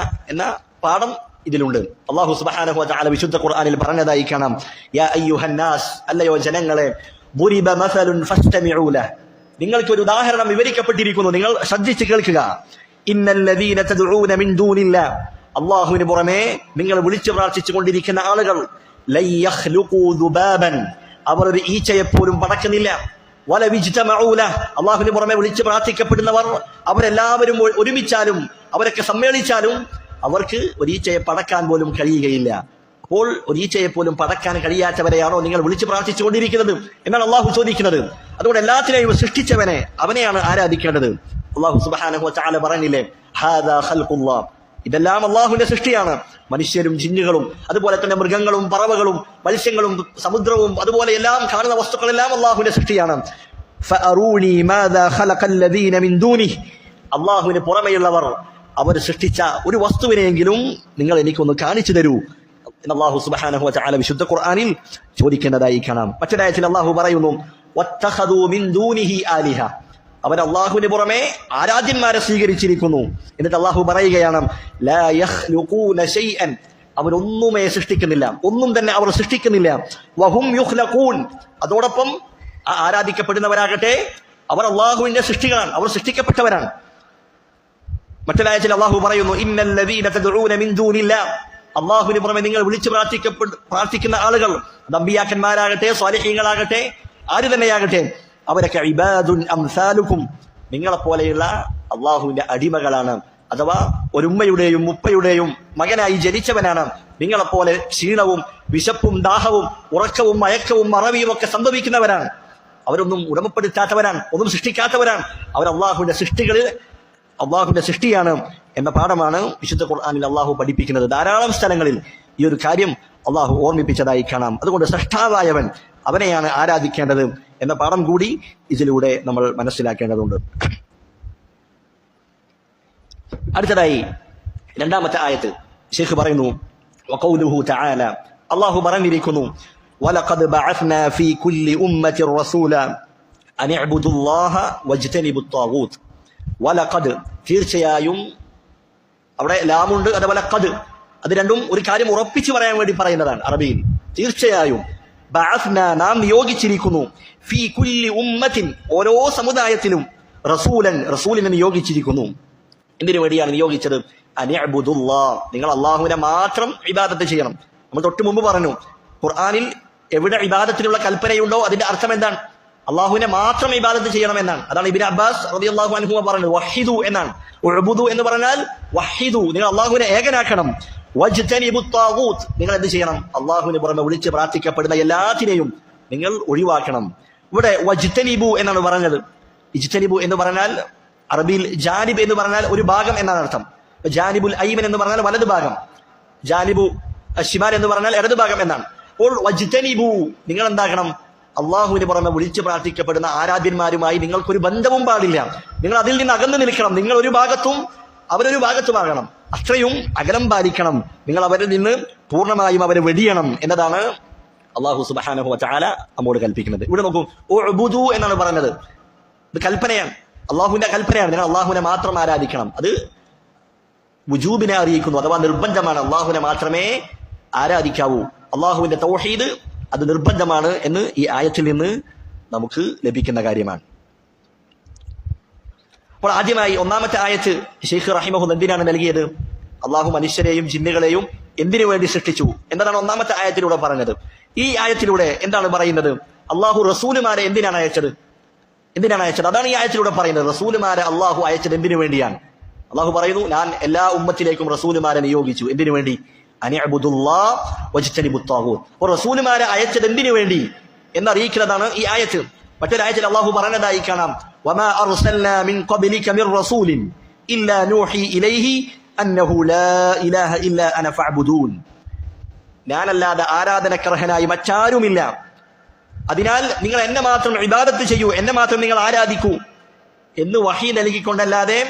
എന്ന പാഠം ഇതിലുണ്ട്. അല്ലാഹു സുബ്ഹാനഹു വ തആല വിശുദ്ധ ഖുർആനിൽ പറഞ്ഞതായി കാണാം, യാ അയ്യുഹന്നാസ്, അല്ലയോ ജനങ്ങളെ, ദുരിബ മസലുൻ ഫസ്തമിഉ ലഹ്, നിങ്ങൾക്ക് ഒരു ഉദാഹരണം വിവരിക്കപ്പെട്ടിരിക്കുന്നു, നിങ്ങൾ ശ്രദ്ധിച്ച് കേൾക്കുക. ഇന്നല്ലദീന തദ്ഊന മിൻ ദൂനില്ലാഹ്, അല്ലാഹുവിന് പുറമെ നിങ്ങൾ വിളിച്ചു പ്രാർത്ഥിച്ചു കൊണ്ടിരിക്കുന്ന ആളുകൾ, ലൻ യഖ്ലുഖൂ ദുബാബൻ, അവർ ഒരു ഈച്ചയെ പോലും പടക്കുന്നില്ല. അള്ളാഹുവിന് പുറമെ വിളിച്ച് പ്രാർത്ഥിക്കപ്പെടുന്നവർ അവരെല്ലാവരും ഒരുമിച്ചാലും അവരൊക്കെ സമ്മേളിച്ചാലും അവർക്ക് ഒരീച്ചയെ പടക്കാൻ പോലും കഴിയുകയില്ല. അപ്പോൾ ഒരീച്ചയെ പോലും പടക്കാൻ കഴിയാത്തവരെയാണോ നിങ്ങൾ വിളിച്ച് പ്രാർത്ഥിച്ചുകൊണ്ടിരിക്കുന്നത് എന്നാണ് അള്ളാഹു ചോദിക്കുന്നത്. അതുകൊണ്ട് എല്ലാത്തിനെയും സൃഷ്ടിച്ചവനെ, അവനെയാണ് ആരാധിക്കേണ്ടത്. അള്ളാഹു സുബ്ഹാനഹു വ തആല പറഞ്ഞില്ലേ, ഹാദാ ഖൽഖുല്ലാഹ്, ഇതെല്ലാം അള്ളാഹുവിന്റെ സൃഷ്ടിയാണ്. മനുഷ്യരും ജിന്നുകളും അതുപോലെ തന്നെ മൃഗങ്ങളും പറവകളും മത്സ്യങ്ങളും സമുദ്രവും അതുപോലെ എല്ലാം കാണുന്ന വസ്തുക്കളെല്ലാം അള്ളാഹുവിന്റെ സൃഷ്ടിയാണ്. ഫഅറൂനി മാദാ ഖലഖല്ലദീന മിൻ ദൂനിഹി, അള്ളാഹുവിന് പുറമെയുള്ളവർ അവർ സൃഷ്ടിച്ച ഒരു വസ്തുവിനെയെങ്കിലും നിങ്ങൾ എനിക്കൊന്ന് കാണിച്ചു തരൂ എന്ന് അല്ലാഹു സുബ്ഹാനഹു വ തആല വിശുദ്ധ ഖുർആനിൽ ചോദിക്കുന്നതായി കാണാം. മറ്റൊരായത്തിൽ അല്ലാഹു പറയുന്നു വത്തഖദൂ മിൻ ദൂനിഹി ആലിഹ, അവർ അള്ളാഹുവിന് പുറമെ ആരാധ്യന്മാരെ സ്വീകരിച്ചിരിക്കുന്നു. എന്നിട്ട് അള്ളാഹു പറയുകയാണ് ലാ യഖ്ലുഖൂന ശൈഅൻ, അവരൊന്നുമേ സൃഷ്ടിക്കുന്നില്ല, ഒന്നും തന്നെ അവർ സൃഷ്ടിക്കുന്നില്ല. വഹും യുഖ്ലഖൂൻ, അതോടൊപ്പം ആരാധിക്കപ്പെടുന്നവരാകട്ടെ അവർ അള്ളാഹുവിന്റെ സൃഷ്ടികളാണ്, അവർ സൃഷ്ടിക്കപ്പെട്ടവരാണ്. മറ്റൊരായത്തിൽ അള്ളാഹു പറയുന്നു ഇന്നല്ലദീന തദ്ഊന മിൻ ദൂനില്ലാഹ്, അള്ളാഹുവിന് പുറമെ നിങ്ങൾ വിളിച്ചു പ്രാർത്ഥിക്കുന്ന ആളുകൾ, അത് അമ്പിയാക്കന്മാരാകട്ടെ സ്വാലിഹീങ്ങളാകട്ടെ ആര് തന്നെയാകട്ടെ, അവരൊക്കെ ഇബാദുൻ അംസാലുക്കും, നിങ്ങളെപ്പോലെയുള്ള അള്ളാഹുവിന്റെ അടിമകളാണ്. അഥവാ ഒരു ഉമ്മയുടെയും ഉപ്പയുടെയും മകനായി ജനിച്ചവനാണ്. നിങ്ങളെപ്പോലെ ക്ഷീണവും വിശപ്പും ദാഹവും ഉറക്കവും മയക്കവും മറവിയും ഒക്കെ സംഭവിക്കുന്നവരാണ്. അവരൊന്നും ഉടമപ്പെടുത്താത്തവരാണ്, ഒന്നും സൃഷ്ടിക്കാത്തവരാണ്. അവർ അള്ളാഹുവിന്റെ സൃഷ്ടിയാണ് എന്ന പാഠമാണ് വിശുദ്ധ ഖുർആനിൽ അള്ളാഹു പഠിപ്പിക്കുന്നത്. ധാരാളം സ്ഥലങ്ങളിൽ ഈ ഒരു കാര്യം അള്ളാഹു ഓർമ്മിപ്പിച്ചതായി കാണാം. അതുകൊണ്ട് സൃഷ്ടാവായവൻ, അവനെയാണ് ആരാധിക്കേണ്ടത് എന്ന പാഠം കൂടി ഇതിലൂടെ നമ്മൾ മനസ്സിലാക്കേണ്ടതുണ്ട്. അടുത്തതായി രണ്ടാമത്തെ ആയത്ത് ശൈഖ് പറയുന്നു വഖൗലുഹു തആല, അല്ലാഹു പറഞ്ഞിരിക്കുന്നു വലഖദ് ബഅത്നാ ഫീ കുല്ലി ഉമ്മത്തിൻ റസൂല അൻ ഇഅ്ബുദുല്ലാഹ വജ്തനിബുത് ത്വാഗൂത്ത്. വലഖദ്, തീർച്ചയായും, അവിടെ ലാമുണ്ട്, അതുപോലെ ഖദ്, അത് രണ്ടും ഒരു കാര്യം ഉറപ്പിച്ചു പറയാൻ വേണ്ടി പറയുന്നതാണ് അറബിയിൽ. തീർച്ചയായും ബഅത്നാ, നാം നിയോഗിച്ചിരിക്കുന്നു, ഫീ കുല്ലി ഉമ്മത്തിൻ, ഓരോ സമുദായത്തിലും, റസൂലിനെ നിയോഗിച്ചിരിക്കുന്നു. എന്തിനു വേണ്ടിയാണ് നിയോഗിച്ചത്? അനിഅ്ബുദുല്ലാഹ്, നിങ്ങൾ അള്ളാഹുവിനെ മാത്രം ഇബാദത്ത് ചെയ്യണം. നമ്മൾ തൊട്ട് മുമ്പ് പറഞ്ഞു ഖുർആനിൽ എവിടെ ഇബാദത്തിനുള്ള കൽപ്പനയുണ്ടോ അതിന്റെ അർത്ഥം എന്താണ്? അള്ളാഹുവിനെ മാത്രം ഇബാദത്ത് ചെയ്യണം എന്നാണ്. അതാണ് ഇബ്നു അബ്ബാസ് റളിയല്ലാഹു അൻഹു പറഞ്ഞത് വഹിദു എന്നാണ്. ഉഅ്ബുദു എന്ന് പറഞ്ഞാൽ വഹിദു, നിങ്ങൾ അള്ളാഹുവിനെ ഏകനാക്കണം. വജ്തനിബുത് ത്വാഗൂത്ത്, നിങ്ങൾ എന്ത് ചെയ്യണം? അള്ളാഹുവിന് പുറമെ വിളിച്ച് പ്രാർത്ഥിക്കപ്പെടുന്ന എല്ലാത്തിനെയും നിങ്ങൾ ഒഴിവാക്കണം. ഇവിടെ വജ്തനിബു എന്നാണ് പറഞ്ഞത്. ഇജ്തനിബു എന്ന് പറഞ്ഞാൽ അറബിയിൽ ജാനിബ് എന്ന് പറഞ്ഞാൽ ഒരു ഭാഗം എന്നാണ് അർത്ഥം. ജാനിബുൽ ഐമൻ എന്ന് പറഞ്ഞാൽ വലത് ഭാഗം, ജാനിബു അശ്ശിമാൽ എന്ന് പറഞ്ഞാൽ ഇടത് ഭാഗം എന്നാണ്. അപ്പോൾ വജ്തനിബു, നിങ്ങൾ എന്താക്കണം? അള്ളാഹുവിന് പുറമെ വിളിച്ച് പ്രാർത്ഥിക്കപ്പെടുന്ന ആരാധ്യന്മാരുമായി നിങ്ങൾക്കൊരു ബന്ധവും പാടില്ല. നിങ്ങൾ അതിൽ നിന്ന് അകന്നു നിൽക്കണം. നിങ്ങൾ ഒരു ഭാഗത്തും അവരൊരു ഭാഗത്തുമാകണം. അത്രയും അകലം പാലിക്കണം. നിങ്ങൾ അവരിൽ നിന്ന് പൂർണ്ണമായും അവരെ വെടിയണം എന്നതാണ് അള്ളാഹു സുബ്ഹാനഹു വ തആല നമ്മോട് കൽപ്പിക്കുന്നത്. ഇവിടെ നോക്കൂ, ഉഅ്ബുദു എന്നാണ് പറഞ്ഞത്. ഇത് കൽപ്പനയാണ്, അള്ളാഹുവിന്റെ കൽപ്പനയാണ്. നിങ്ങൾ അള്ളാഹുവിനെ മാത്രം ആരാധിക്കണം. അത് വുജൂബിനെ അറിയിക്കുന്നു, അഥവാ നിർബന്ധമാണ്. അള്ളാഹുവിനെ മാത്രമേ ആരാധിക്കാവൂ. അള്ളാഹുവിന്റെ തൗഹീദ് അത് നിർബന്ധമാണ് എന്ന് ഈ ആയത്തിൽ നിന്ന് നമുക്ക് ലഭിക്കുന്ന കാര്യമാണ്. അപ്പോൾ ആദ്യമായി ഒന്നാമത്തെ ആയത്ത് ശൈഖ് റഹിമഹുല്ലാഹ് എന്തിനാണ് നൽകിയത്? അള്ളാഹു മനുഷ്യരെയും ജിന്നുകളെയും എന്തിനു വേണ്ടി സൃഷ്ടിച്ചു എന്നതാണ് ഒന്നാമത്തെ ആയത്തിലൂടെ പറഞ്ഞത്. ഈ ആയത്തിലൂടെ എന്താണ് പറയുന്നത്? അള്ളാഹു റസൂലുമാരെ എന്തിനാണ് അയച്ചത്? അതാണ് ഈ ആയത്തിലൂടെ പറയുന്നത്. റസൂലുമാരെ അള്ളാഹു അയച്ചത് എന്തിനു വേണ്ടിയാണ്? അള്ളാഹു പറയുന്നു, ഞാൻ എല്ലാ ഉമ്മത്തിലേക്കും റസൂലുമാരെ നിയോഗിച്ചു. എന്തിനു വേണ്ടി? അനിഅ്ബുദുല്ലാഹ് വജ്തനിബുത് ത്വാഗൂത്ത്. അപ്പോൾ റസൂലുമാരെ അയച്ചത് എന്തിനു വേണ്ടി എന്നറിയിക്കുന്നതാണ് ഈ ആയത്ത്. മറ്റൊരായത്തിൽ അള്ളാഹു പറഞ്ഞതായി കാണാം, വമാ അർസൽനാ മിൻ ഖബ്ലിക മിർ റസൂലിൻ ഇല്ലാ നൂഹി ഇലൈഹി അന്നഹു ലാ ഇലാഹ ഇല്ലാ അന ഫഅ്ബുദൂൻ. ഞാനല്ലാതെ ആരാധനക്കർഹനായി മറ്റാരുമില്ല, അതിനാൽ നിങ്ങൾ എന്നെ മാത്രം ഇബാദത്ത് ചെയ്യൂ, എന്നെ മാത്രം നിങ്ങൾ ആരാധിക്കൂ എന്ന് വഹി നൽകിക്കൊണ്ടല്ലാതെ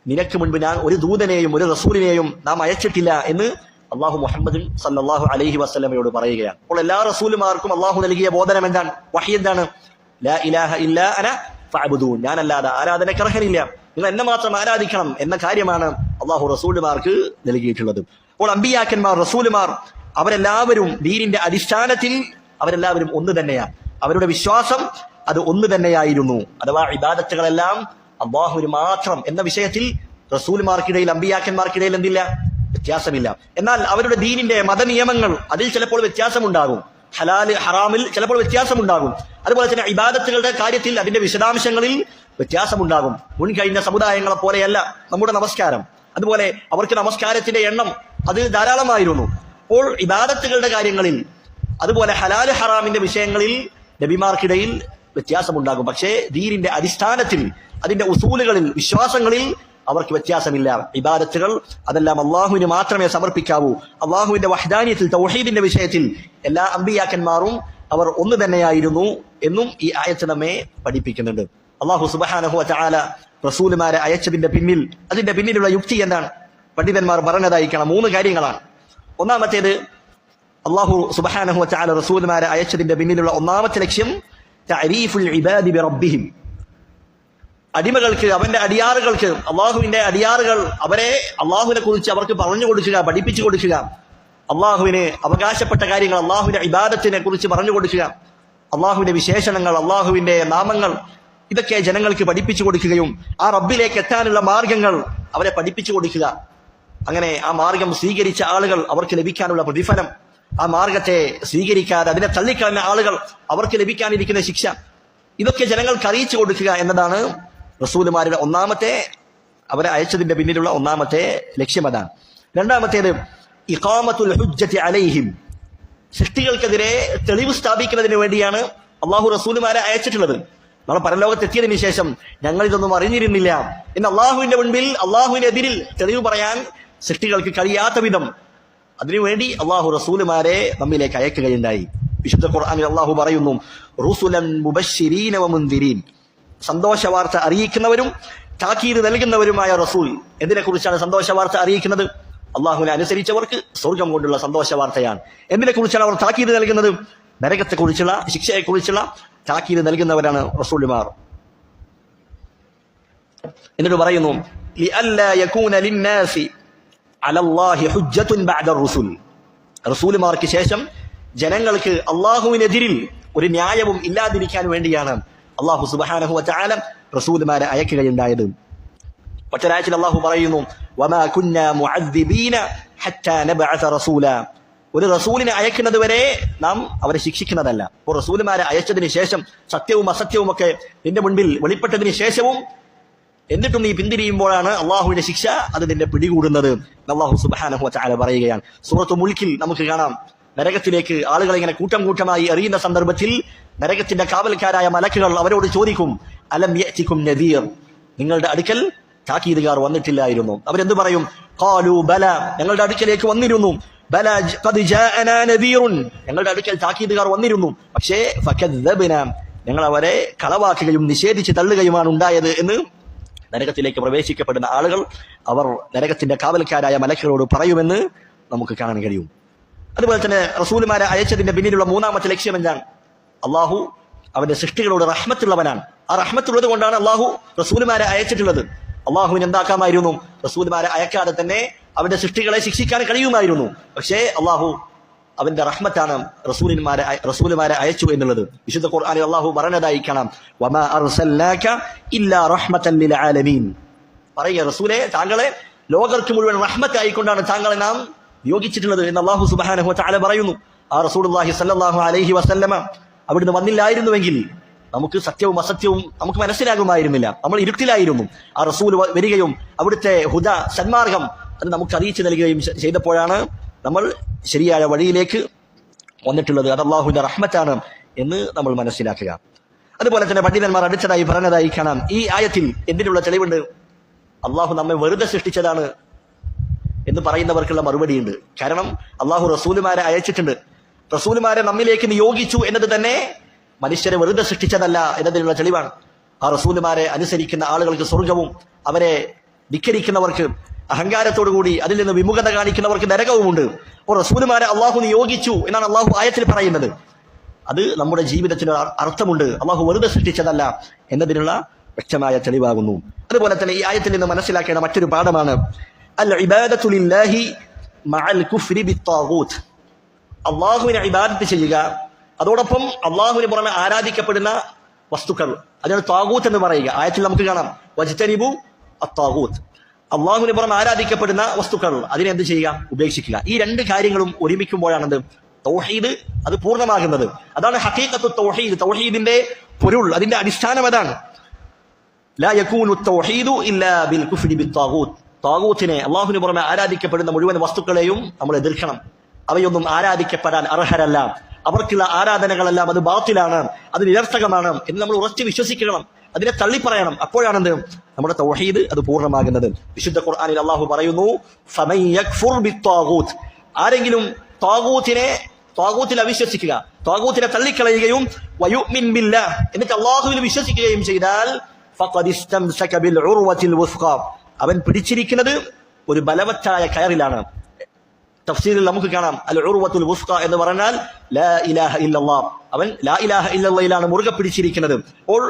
നിനക്ക് മുൻപ് ഞാൻ ഒരു ദൂതനെയും ഒരു റസൂലിനെയും നാം അയച്ചിട്ടില്ല എന്ന് അള്ളാഹു മുഹമ്മദ് സല്ലല്ലാഹു അലൈഹി വസല്ലമയോട് പറയുകയാണ്. അപ്പോൾ എല്ലാ റസൂലുമാർക്കും അള്ളാഹു നൽകിയ ബോധനം എന്താണ്? വഹി എന്താണ്? ലാ ഇലാഹ ഇല്ലാ അന ഫഅ്ബുദൂൻ, ഞാനല്ലാതെ ആരാധനക്കർഹനില്ല, നിങ്ങൾ എന്നെ മാത്രം ആരാധിക്കണം എന്ന കാര്യമാണ് അള്ളാഹു റസൂലുമാർക്ക് നൽകിയിട്ടുള്ളത്. അപ്പോൾ അമ്പിയാക്കന്മാർ, റസൂലുമാർ അവരെല്ലാവരും ദീനിന്റെ അടിസ്ഥാനത്തിൽ അവരെല്ലാവരും ഒന്ന് തന്നെയാണ്. അവരുടെ വിശ്വാസം അത് ഒന്ന് തന്നെയായിരുന്നു. അഥവാ ഇബാദത്തുകളെല്ലാം അള്ളാഹുവിന് മാത്രം എന്ന വിഷയത്തിൽ റസൂലുമാർക്കിടയിൽ അമ്പിയാക്കന്മാർക്കിടയിൽ എന്തില്ല? വ്യത്യാസമില്ല. എന്നാൽ അവരുടെ ദീനിന്റെ മതനിയമങ്ങൾ അതിൽ ചിലപ്പോൾ വ്യത്യാസമുണ്ടാകും. ഹലാല് ഹറാമിൽ ചിലപ്പോൾ വ്യത്യാസമുണ്ടാകും. അതുപോലെ തന്നെ ഇബാദത്തുകളുടെ കാര്യത്തിൽ അതിന്റെ വിശദാംശങ്ങളിൽ വ്യത്യാസമുണ്ടാകും. മുൻകഴിഞ്ഞ സമുദായങ്ങളെ പോലെയല്ല നമ്മുടെ നമസ്കാരം. അതുപോലെ അവർക്ക് നമസ്കാരത്തിന്റെ എണ്ണം അത് ധാരാളമായിരുന്നു. അപ്പോൾ ഇബാദത്തുകളുടെ കാര്യങ്ങളിൽ അതുപോലെ ഹലാല് ഹറാമിന്റെ വിഷയങ്ങളിൽ നബിമാർക്കിടയിൽ വ്യത്യാസമുണ്ടാകും. പക്ഷേ ദീനിന്റെ അടിസ്ഥാനത്തിൽ അതിന്റെ ഉസൂലുകളിൽ വിശ്വാസങ്ങളിൽ അവർക്ക് വ്യത്യാസമില്ല. ഇബാദത്തുകൾ അതെല്ലാം അള്ളാഹുവിന് മാത്രമേ സമർപ്പിക്കാവൂ. അള്ളാഹുവിന്റെ വഹ്ദാനിയത്തിൽ തൗഹീദിന്റെ വിഷയത്തിൽ എല്ലാ അമ്പിയാക്കന്മാരും അവർ ഒന്ന് തന്നെയായിരുന്നു എന്നും ഈ ആയത്ത് നമ്മെ പഠിപ്പിക്കുന്നുണ്ട്. അള്ളാഹു സുബ്ഹാനഹു വ തആല റസൂലുമാരെ അയച്ചതിന്റെ പിന്നിലുള്ള യുക്തി എന്താണ്? പണ്ഡിതന്മാർ പറഞ്ഞതായി കാണാം. 3 കാര്യങ്ങളാണ്. ഒന്നാമത്തേത്, അള്ളാഹു സുബ്ഹാനഹു വ തആല റസൂലുമാരെ അയച്ചതിന്റെ പിന്നിലുള്ള ഒന്നാമത്തെ ലക്ഷ്യം തഅരീഫുൽ ഇബാദി ബിറബ്ബിഹിം. അടിമകൾക്ക്, അവന്റെ അടിയാറുകൾക്ക്, അള്ളാഹുവിന്റെ അടിയാറുകൾ അവരെ അള്ളാഹുവിനെ കുറിച്ച് അവർക്ക് പറഞ്ഞു കൊടുക്കുക, പഠിപ്പിച്ചു കൊടുക്കുക. അള്ളാഹുവിന് അവകാശപ്പെട്ട കാര്യങ്ങൾ, അള്ളാഹുവിന്റെ ഇബാദത്തിനെ കുറിച്ച് പറഞ്ഞു കൊടുക്കുക. അള്ളാഹുവിന്റെ വിശേഷണങ്ങൾ, അള്ളാഹുവിന്റെ നാമങ്ങൾ, ഇതൊക്കെ ജനങ്ങൾക്ക് പഠിപ്പിച്ചു കൊടുക്കുകയും ആ റബ്ബിലേക്ക് എത്താനുള്ള മാർഗങ്ങൾ അവരെ പഠിപ്പിച്ചു കൊടുക്കുക. അങ്ങനെ ആ മാർഗം സ്വീകരിച്ച ആളുകൾ അവർക്ക് ലഭിക്കാനുള്ള പ്രതിഫലം, ആ മാർഗത്തെ സ്വീകരിക്കാതെ അതിനെ തള്ളിക്കളഞ്ഞ ആളുകൾ അവർക്ക് ലഭിക്കാനിരിക്കുന്ന ശിക്ഷ, ഇതൊക്കെ ജനങ്ങൾക്ക് അറിയിച്ചു കൊടുക്കുക എന്നതാണ് റസൂലുമാരുടെ അവരെ അയച്ചതിന്റെ പിന്നിലുള്ള ഒന്നാമത്തെ ലക്ഷ്യം. അതാണ്. രണ്ടാമത്തേത് ഇഖാമത്തുൽ ഹുജ്ജത്തി അലൈഹിം. സൃഷ്ടികൾക്കെതിരെ തെളിവ് സ്ഥാപിക്കുന്നതിന് വേണ്ടിയാണ് അള്ളാഹു റസൂലുമാരെ അയച്ചിട്ടുള്ളത്. നമ്മൾ പരലോകത്തെത്തിയതിനു ശേഷം ഞങ്ങൾ ഇതൊന്നും അറിഞ്ഞിരുന്നില്ല എന്ന് അള്ളാഹുവിന്റെ മുൻപിൽ, അള്ളാഹുവിനെതിരിൽ തെളിവ് പറയാൻ സൃഷ്ടികൾക്ക് കഴിയാത്ത വിധം അതിനുവേണ്ടി അള്ളാഹു റസൂലുമാരെ നമ്മിലേക്ക് അയക്കുകയുണ്ടായി. വിശുദ്ധ ഖുർആനിൽ അള്ളാഹു പറയുന്നു, റുസുലൻ മുബശ്ശിരീന വമുൻദിരീൻ. സന്തോഷ വാർത്ത അറിയിക്കുന്നവരും താക്കീത് നൽകുന്നവരുമായ റസൂൽ. എന്തിനെ കുറിച്ചാണ് സന്തോഷ വാർത്ത അറിയിക്കുന്നത്? അള്ളാഹുവിനെ അനുസരിച്ചവർക്ക് സ്വർഗം കൊണ്ടുള്ള സന്തോഷ വാർത്തയാണ്. എന്തിനെ കുറിച്ചാണ് അവർ താക്കീത് നൽകുന്നത്? നരകത്തെക്കുറിച്ചുള്ള, ശിക്ഷയെക്കുറിച്ചുള്ള താക്കീത് നൽകുന്നവരാണ് റസൂലുമാർ. എന്നിട്ട് പറയുന്നു, ലിഅല്ലാ യകൂന ലിന്നാസി അലല്ലാഹി ഹുജ്ജത്തുൻ ബഅദ റുസുൽ. റസൂലുമാർക്ക് ശേഷം ജനങ്ങൾക്ക് അള്ളാഹുവിനെതിരിൽ ഒരു ന്യായവും ഇല്ലാതിരിക്കാൻ വേണ്ടിയാണ് അള്ളാഹു സുബ്ഹാനഹു വ തആല റസൂലുമാരെ അയക്കുകയുണ്ടായത്. മറ്റൊരായത്തിൽ അള്ളാഹു പറയുന്നു, വമാ കുന്നാ മുഅദ്ദിബീന ഹത്താ നബഅസ റസൂല. ഒരു റസൂലിനെ അയക്കുന്നത് വരെ നാം അവരെ ശിക്ഷിക്കുന്നതല്ല. അപ്പോൾ റസൂലുമാരെ അയച്ചതിന് ശേഷം സത്യവും അസത്യവും ഒക്കെ നിന്റെ മുൻപിൽ വെളിപ്പെട്ടതിന് ശേഷവും എന്നിട്ടും നീ പിന്തിരിയുമ്പോഴാണ് അള്ളാഹുവിന്റെ ശിക്ഷ അത് നിന്നെ പിടികൂടുന്നത്. അള്ളാഹു സുബ്ഹാനഹു വ തആല പറയുകയാണ്. സൂറത്തു മുൽക്കിൽ നമുക്ക് കാണാം, നരകത്തിലേക്ക് ആളുകൾ ഇങ്ങനെ കൂട്ടം കൂട്ടമായി എറിയുന്ന സന്ദർഭത്തിൽ നരകത്തിന്റെ കാവൽക്കാരായ മലക്കുകൾ അവരോട് ചോദിക്കും, അലം യഅതികും നദീർ, നിങ്ങളുടെ അടുക്കൽ താക്കീതുകാർ വന്നിട്ടില്ലായിരുന്നു? അവരെന്ത് പറയും? ഖാലൂ ബല, ഞങ്ങളുടെ അടുക്കലേക്ക് വന്നിരുന്നു. ബല ഖദ് ജാഅനാ നദീറുൻ, ഞങ്ങളുടെ അടുക്കൽ താക്കീതുകാർ വന്നിരുന്നു. പക്ഷേ ഫകദ്ദബ്നാ, ഞങ്ങൾ അവരെ കളവാക്കുകയും നിഷേധിച്ച് തള്ളുകയുമാണ് ഉണ്ടായത് എന്ന് നരകത്തിലേക്ക് പ്രവേശിക്കപ്പെടുന്ന ആളുകൾ അവർ നരകത്തിന്റെ കാവൽക്കാരായ മലക്കുകളോട് പറയുമെന്ന് നമുക്ക് കാണാൻ കഴിയും. അതുപോലെ തന്നെ റസൂലുമാരെ അയച്ചതിന്റെ പിന്നിലുള്ള മൂന്നാമത്തെ ലക്ഷ്യം എന്താണ്? അള്ളാഹു അവന്റെ സൃഷ്ടികളോട് റഹ്മത്തുള്ളവനാണ്. ആ റഹ്മത്തുള്ളത് കൊണ്ടാണ് അള്ളാഹു റസൂലുമാരെ അയച്ചിട്ടുള്ളത്. അള്ളാഹുവിന് എന്താക്കാമായിരുന്നു? റസൂലുമാരെ അയക്കാതെ തന്നെ അവന്റെ സൃഷ്ടികളെ ശിക്ഷിക്കാൻ കഴിയുമായിരുന്നു. പക്ഷേ അള്ളാഹു അവന്റെ റഹ്മത്താണ് റസൂലുമാരെ അയച്ചു എന്നുള്ളത്. വിശുദ്ധ ഖുർആനിൽ അള്ളാഹു പറഞ്ഞതായി കാണാം, വമാ അർസൽനാക ഇല്ലാ റഹ്മതൻ ലിൽ ആലമീൻ. പറയുക, റസൂലേ, താങ്കളെ ലോകർക്ക് മുഴുവൻ റഹ്മത്തായിക്കൊണ്ടാണ് താങ്കളെ നാം നിയോഗിച്ചിട്ടുള്ളത് എന്ന് അള്ളാഹു സുബ്ഹാനഹു വ തആല പറയുന്നു. ആ റസൂലുള്ളാഹി സ്വല്ലല്ലാഹു അലൈഹി വസല്ലമ അവിടുന്ന് വന്നില്ലായിരുന്നുവെങ്കിൽ നമുക്ക് സത്യവും അസത്യവും നമുക്ക് മനസ്സിലാകുമായിരുന്നില്ല. നമ്മൾ ഇരുട്ടിലായിരുന്നു. ആ റസൂൽ വരികയും അവിടുത്തെ ഹുദ, സന്മാർഗം, അത് നമുക്ക് അറിയിച്ചു നൽകുകയും ചെയ്തപ്പോഴാണ് നമ്മൾ ശരിയായ വഴിയിലേക്ക് വന്നിട്ടുള്ളത്. അത് അള്ളാഹുവിന്റെ റഹ്മത്താണ് എന്ന് നമ്മൾ മനസ്സിലാക്കുക. അതുപോലെ തന്നെ പണ്ഡിതന്മാർ അടുത്തതായി പറഞ്ഞതായി കാണാം, ഈ ആയത്തിൽ എന്തിനുള്ള തെളിവുണ്ട്? അള്ളാഹു നമ്മെ വെറുതെ സൃഷ്ടിച്ചതാണ് എന്ന് പറയുന്നവർക്കുള്ള മറുപടിയുണ്ട്. കാരണം അള്ളാഹു റസൂലുമാരെ അയച്ചിട്ടുണ്ട്. റസൂലുമാരെ നമ്മിലേക്ക് നിയോഗിച്ചു എന്നത് തന്നെ മനുഷ്യരെ വെറുതെ സൃഷ്ടിച്ചതല്ല എന്നതിനുള്ള തെളിവാണ്. ആ റസൂലുമാരെ അനുസരിക്കുന്ന ആളുകൾക്ക് സ്വർഗവും അവരെ ധിക്കരിക്കുന്നവർക്ക്, അഹങ്കാരത്തോടുകൂടി അതിൽ നിന്ന് വിമുഖത കാണിക്കുന്നവർക്ക് നരകവുമുണ്ട്. അപ്പോൾ റസൂലുമാരെ അള്ളാഹു നിയോഗിച്ചു എന്നാണ് അള്ളാഹു ആയത്തിൽ പറയുന്നത്. അത് നമ്മുടെ ജീവിതത്തിന് അർത്ഥമുണ്ട്. അള്ളാഹു വെറുതെ സൃഷ്ടിച്ചതല്ല എന്നതിനുള്ള വ്യക്തമായ തെളിവാകുന്നു. അതുപോലെ തന്നെ ഈ ആയത്തിൽ നിന്ന് മനസ്സിലാക്കേണ്ട മറ്റൊരു പാഠമാണ് അൽ ഇബാദത്തു ലില്ലാഹി മഅൽ കുഫ്രി ബിത്താഗൂത്ത്. അള്ളാഹുവിനെ ഇബാദത്ത് ചെയ്യുക, അതോടൊപ്പം അള്ളാഹുവിന് പുറമെ ആരാധിക്കപ്പെടുന്ന വസ്തുക്കൾ, അതിനാണ് താഗൂത്ത് എന്ന് പറയുക. ആയത്തിൽ നമുക്ക് കാണാം, വജ്തനിബു അത്താഗൂത്ത്. അള്ളാഹുവിന് പുറമെ ആരാധിക്കപ്പെടുന്ന വസ്തുക്കൾ, അതിനെ എന്ത് ചെയ്യുക? ഉപേക്ഷിക്കുക. ഈ രണ്ട് കാര്യങ്ങളും ഒരുമിക്കുമ്പോഴാണത് തൗഹീദ് അത് പൂർണ്ണമാകുന്നത്. അതാണ് ഹഖീഖത്തു തൗഹീദ്. തൗഹീദിന്റെ പൊരുൾ, അതിന്റെ അടിസ്ഥാനം അതാണ്. ലാ യകൂനു തൗഹീദു ഇല്ലാ ബിൽ കുഫ്രി ബിത്താഗൂത്ത്. താഗൂത്തിനെ, അള്ളാഹുവിന് പുറമെ ആരാധിക്കപ്പെടുന്ന മുഴുവൻ വസ്തുക്കളെയും നമ്മൾ എതിർക്കണം. അവയൊന്നും ആരാധിക്കപ്പെടാൻ അർഹരല്ല. അവർക്കുള്ള ആരാധനകളെല്ലാം അത് ബാത്തിലാണ്, അത് നിരർത്ഥകമാണ് എന്ന് നമ്മൾ ഉറച്ചു വിശ്വസിക്കണം. അതിനെ തള്ളിപ്പറയണം. അപ്പോഴാണെന്ത് നമ്മുടെ തൗഹീദ് അത് പൂർണ്ണമാകുന്നത്. വിശുദ്ധ ഖുർആനിൽ അള്ളാഹു പറയുന്നു, ഫമൻ യക്ഫുർ ബിത്വാഗൂത്ത്, ആരെങ്കിലും ത്വാഗൂത്തിൽ അവിശ്വസിക്കുക, ത്വാഗൂത്തിനെ തള്ളിക്കളയുകയും വയുമിൻ ബില്ലാഹ്, എന്നിട്ട് അള്ളാഹുവിൽ വിശ്വസിക്കുകയും ചെയ്താൽ ഫഖദ് ഇസ്തംസക ബിൽ ഉർവത്തിൽ വുസ്ഖാ, അവൻ പിടിച്ചിരിക്കുന്നത് ഒരു ബലവത്തായ കയറിലാണ്. തഫ്സീറിൽ നമുക്ക് കാണാം അൽ ഉർവത്തുൽ വുസ്ഖ എന്ന് പറഞ്ഞാൽ ലാ ഇലാഹ ഇല്ലല്ലാഹ്, അവൻ ലാ ഇലാഹ ഇല്ലല്ലാഹിലാണ് മുറുകെ പിടിച്ചിരിക്കുന്നത്. അപ്പോൾ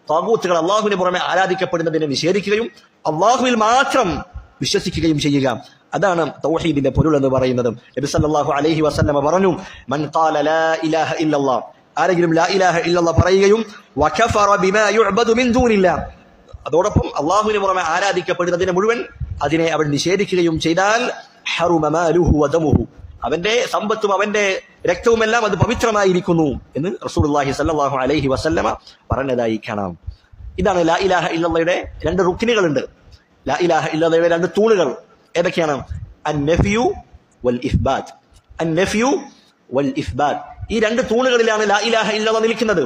ത്വാഗൂത്തുകൾ അള്ളാഹുവിന് പുറമെ ആരാധിക്കപ്പെടുന്നതിനെ നിഷേധിക്കുകയും അള്ളാഹുവിൽ മാത്രം വിശ്വസിക്കുകയും ചെയ്യുക, അതാണ് തൗഹീദിന്റെ പൊരുൾ എന്ന് പറയുന്നത്. നബി സല്ലല്ലാഹു അലൈഹി വസല്ലമ പറഞ്ഞു, മൻ ഖാല ലാ ഇലാഹ ഇല്ലല്ലാഹ്, ആരെങ്കിലും ലാ ഇലാഹ ഇല്ലല്ലാഹ് പറയുകയും വകഫറ ബിമാ യുഅബദു മിൻ ദൂനില്ലാഹ്, അതോടൊപ്പം അള്ളാഹുവിന് പുറമെ ആരാധിക്കപ്പെടുന്നതിനെ മുഴുവൻ അതിനെ അവൻ നിഷേധിക്കുകയും ചെയ്താൽ ഹറുമ മാലുഹു വദമുഹു, അവന്റെ സമ്പത്തും അവന്റെ രക്തവുമെല്ലാം അത് പവിത്രമായിരിക്കുന്നു എന്ന് റസൂലുള്ളാഹി സ്വല്ലല്ലാഹു അലൈഹി വസല്ലമ പറഞ്ഞതായി കാണാം. ഇതാണ് ലാ ഇലാഹ ഇല്ലല്ലാഹയുടെ രണ്ട് റുക്നുകളുണ്ട്. ലാ ഇലാഹ ഇല്ലല്ലാഹയുടെ രണ്ട് തൂണുകൾ ഏതൊക്കെയാണ്? അൻ-നഫ്യു വൽ ഇസ്ബാത്ത്. അൻ-നഫ്യു വൽ ഇസ്ബാത്ത്, ഈ രണ്ട് തൂണുകളിലാണ് ലാ ഇലാഹ ഇല്ലല്ലാഹ് നിൽക്കുന്നത്.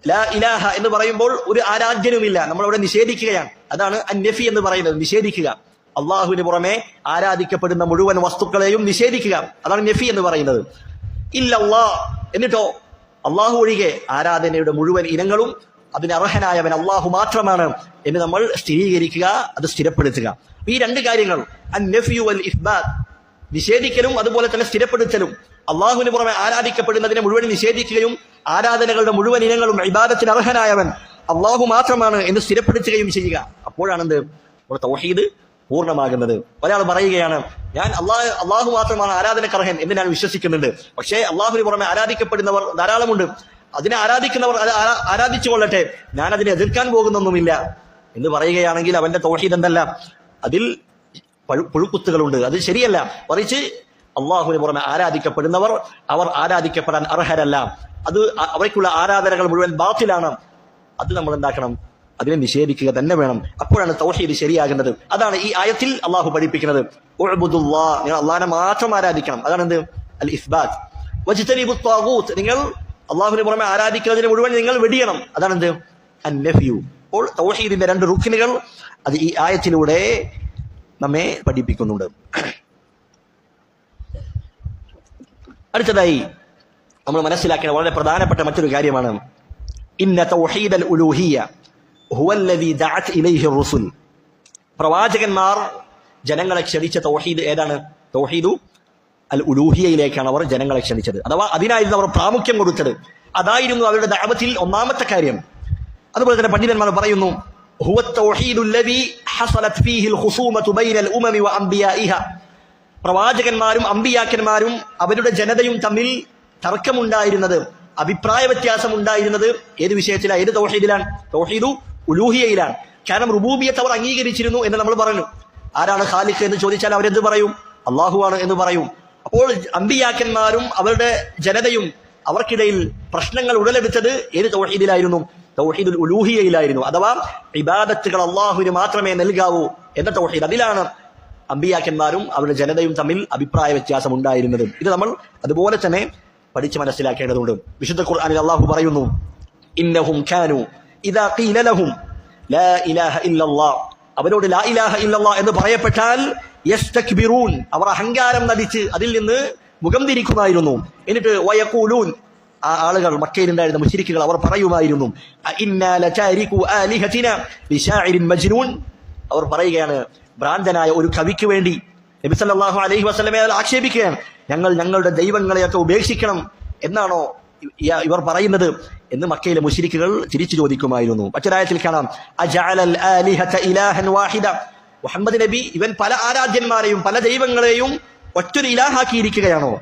ലാ ഇലാഹ എന്ന് പറയുമ്പോൾ ഒരു ആരാധ്യനുമില്ല, നമ്മളവിടെ നിഷേധിക്കുകയാണ്. അതാണ് അൻ-നഫി എന്ന് പറയുന്നത്, നിഷേധിക്കുക. അള്ളാഹുവിന് പുറമെ ആരാധിക്കപ്പെടുന്ന മുഴുവൻ വസ്തുക്കളെയും നിഷേധിക്കുക, അതാണ് നഫി എന്ന് പറയുന്നത്. ഇല്ലല്ലാഹ്, എന്നിട്ടോ അള്ളാഹു ഒഴികെ ആരാധനയുടെ മുഴുവൻ ഇനങ്ങളും അതിന് അർഹനായവൻ അള്ളാഹു മാത്രമാണ് എന്ന് നമ്മൾ സ്ഥിരീകരിക്കുക, അത് സ്ഥിരപ്പെടുത്തുക. ഈ രണ്ട് കാര്യങ്ങൾ അൻ-നഫ്യു വൽ ഇസ്ബാത്ത്, നിഷേധിക്കലും അതുപോലെ തന്നെ സ്ഥിരപ്പെടുത്തലും, അള്ളാഹുവിന് പുറമെ ആരാധിക്കപ്പെടുന്നതിനെ മുഴുവൻ നിഷേധിക്കുകയും ആരാധനകളുടെ മുഴുവൻ ഇനങ്ങളും ഇബാദത്തിന് അർഹനായവൻ അള്ളാഹു മാത്രമാണ് എന്ന് സ്ഥിരപ്പെടുത്തുകയും ചെയ്യുക. അപ്പോഴാണെന്ത് നമ്മുടെ തൗഹീദ് പൂർണ്ണമാകുന്നത്. ഒരാൾ പറയുകയാണ്, ഞാൻ അള്ളാഹു മാത്രമാണ് ആരാധനക്കർഹൻ എന്ന് ഞാൻ വിശ്വസിക്കുന്നുണ്ട്, പക്ഷേ അള്ളാഹുവിന് പുറമെ ആരാധിക്കപ്പെടുന്നവർ ധാരാളമുണ്ട്, അതിനെ ആരാധിക്കുന്നവർ ആരാധിച്ചു കൊള്ളട്ടെ, ഞാൻ അതിനെ എതിർക്കാൻ പോകുന്നൊന്നുമില്ല എന്ന് പറയുകയാണെങ്കിൽ അവന്റെ തൗഹീദ് എന്തല്ല, അതിൽ പുഴുക്കുത്തുകളുണ്ട്, അത് ശരിയല്ല. മറിച്ച് അള്ളാഹുവിന് പുറമെ ആരാധിക്കപ്പെടുന്നവർ അവർ ആരാധിക്കപ്പെടാൻ അർഹരല്ല, അത് അവർക്കുള്ള ആരാധനകൾ മുഴുവൻ ബാത്തിലാണ്, അത് നമ്മൾ എന്താക്കണം, അതിനെ നിഷേധിക്കുക തന്നെ വേണം. അപ്പോഴാണ് തൗഹീദ് ശരിയാകുന്നത്. അതാണ് ഈ ആയത്തിൽ അള്ളാഹു പഠിപ്പിക്കുന്നത്, ഉഅ്ബുദുല്ലാഹ്, നിങ്ങൾ അള്ളാഹിനെ മാത്രം ആരാധിക്കണം, അതാണ് എന്ത് അൽ ഇസ്ബാത്ത്. വജ്തനിബുത് ത്വാഗൂത്ത്, നിങ്ങൾ അള്ളാഹുവിന് പുറമെ ആരാധിക്കുന്നതിന് മുഴുവൻ നിങ്ങൾ വെടിയണം, അതാണ് എന്ത് അൻ-നഫ്യു. അപ്പോൾ തൗഹീദിന്റെ രണ്ട് റുക്നുകൾ അത് ഈ ആയത്തിലൂടെ നമ്മെ പഠിപ്പിക്കുന്നുണ്ട്. അടുത്തതായി നമ്മൾ മനസ്സിലാക്കേണ്ട വളരെ പ്രധാനപ്പെട്ട മറ്റൊരു കാര്യമാണ്, ഇന്ന തൗഹീദൽ ഉലൂഹിയ്യ ഹുവല്ലദീ ദഅത് ഇലൈഹി റുസുൽ, പ്രവാചകന്മാർ ജനങ്ങളെ ക്ഷണിച്ച തൗഹീദ് ഏതാണ്? തൗഹീദു അൽ ഉലൂഹിയയിലേക്കാണ് അവർ ജനങ്ങളെ ക്ഷണിച്ചത്, അഥവാ അതിനായിരുന്നു അവർ പ്രാമുഖ്യം കൊടുത്തത്, അതായിരുന്നു അവരുടെ ദഅവത്തിൽ ഒന്നാമത്തെ കാര്യം. അതുപോലെ തന്നെ പണ്ഡിതന്മാർ പറയുന്നു, ഹുവ തൗഹീദുല്ലദീ ഹസലത് ഫീഹിൽ ഖുസൂമതു ബൈനൽ ഉമമി വ അംബിയാഇഹ, പ്രവാചകന്മാരും അമ്പിയാക്കന്മാരും അവരുടെ ജനതയും തമ്മിൽ തർക്കമുണ്ടായിരുന്നത്, അഭിപ്രായ വ്യത്യാസം ഉണ്ടായിരുന്നത് ഏത് വിഷയത്തിലാണ്? ഏത് തൗഹീദിലാണ്? തൗഹീദു ഉലൂഹിയയിലാണ്. കാരണം റുബൂബിയത്ത് അവർ അംഗീകരിച്ചിരുന്നു എന്ന് നമ്മൾ പറഞ്ഞു. ആരാണ് ഖാലിഖ് എന്ന് ചോദിച്ചാൽ അവരെന്ത് പറയും? അള്ളാഹുവാണ് എന്ന് പറയും. അപ്പോൾ അമ്പിയാക്കന്മാരും അവരുടെ ജനതയും അവർക്കിടയിൽ പ്രശ്നങ്ങൾ ഉടലെടുത്തത് ഏത് തൗഹീദിലായിരുന്നു? തൗഹീദുൽ ഉലൂഹിയയിലായിരുന്നു. അഥവാ ഇബാദത്തുകൾ അള്ളാഹുവിന് മാത്രമേ നൽകാവൂ എന്ന തൗഹീദ്, അതിലാണ് അമ്പിയാക്കന്മാരും അവരുടെ ജനതയും തമ്മിൽ അഭിപ്രായ വ്യത്യാസം ഉണ്ടായിരുന്നത്. ഇത് നമ്മൾ അതുപോലെ തന്നെ പഠിച്ച് മനസ്സിലാക്കേണ്ടതുണ്ട്. വിശുദ്ധ ഖുർആനിൽ അള്ളാഹു പറയുന്നു, ഇന്നഹും കാനൂ ഇദാ ഖീല ലഹും ലാ ഇലാഹ ഇല്ലല്ലാഹ്, അവരോട് ലാ ഇലാഹ ഇല്ലല്ലാഹ് എന്ന് പറയപ്പെട്ടാൽ യസ്തക്ബിറൂൻ, അവർ അഹങ്കാരം നടിച്ച് അതിൽ നിന്ന് മുഖം തിരിക്കുമായിരുന്നു. എന്നിട്ട് വയഖൂലൂൻ, ആ ആളുകൾ മക്കയിലുണ്ടായിരുന്ന മുശ്രിക്കുകൾ അവർ പറയുമായിരുന്നു, ഇന്നാ ലതാരികു ആലിഹതിന ലിശാഇരിൻ മജ്നൂൻ, അവർ പറയുകയാണ് ഭ്രാന്തനായ ഒരു കവിക്ക് വേണ്ടി നബി സല്ലല്ലാഹു അലൈഹി വസല്ലമയെ ആക്ഷേപിക്കുകയാണ്, ഞങ്ങൾ ഞങ്ങളുടെ ദൈവങ്ങളെയൊക്കെ ഉപേക്ഷിക്കണം എന്നാണോ ഇവർ പറയുന്നത് എന്ന് മക്കയിലെ മുശ്രിക്കുകൾ തിരിച്ചു ചോദിക്കുമായിരുന്നു. മറ്റൊരായത്തിൽ കാണാം, അജഅലൽ ആലിഹത ഇലാഹൻ വാഹിദ, മുഹമ്മദ് നബി ഇവൻ പല ആരാധ്യന്മാരെയും പല ദൈവങ്ങളെയും ഒറ്റൊരു ഇലാഹാക്കിയിരിക്കുകയാണോ?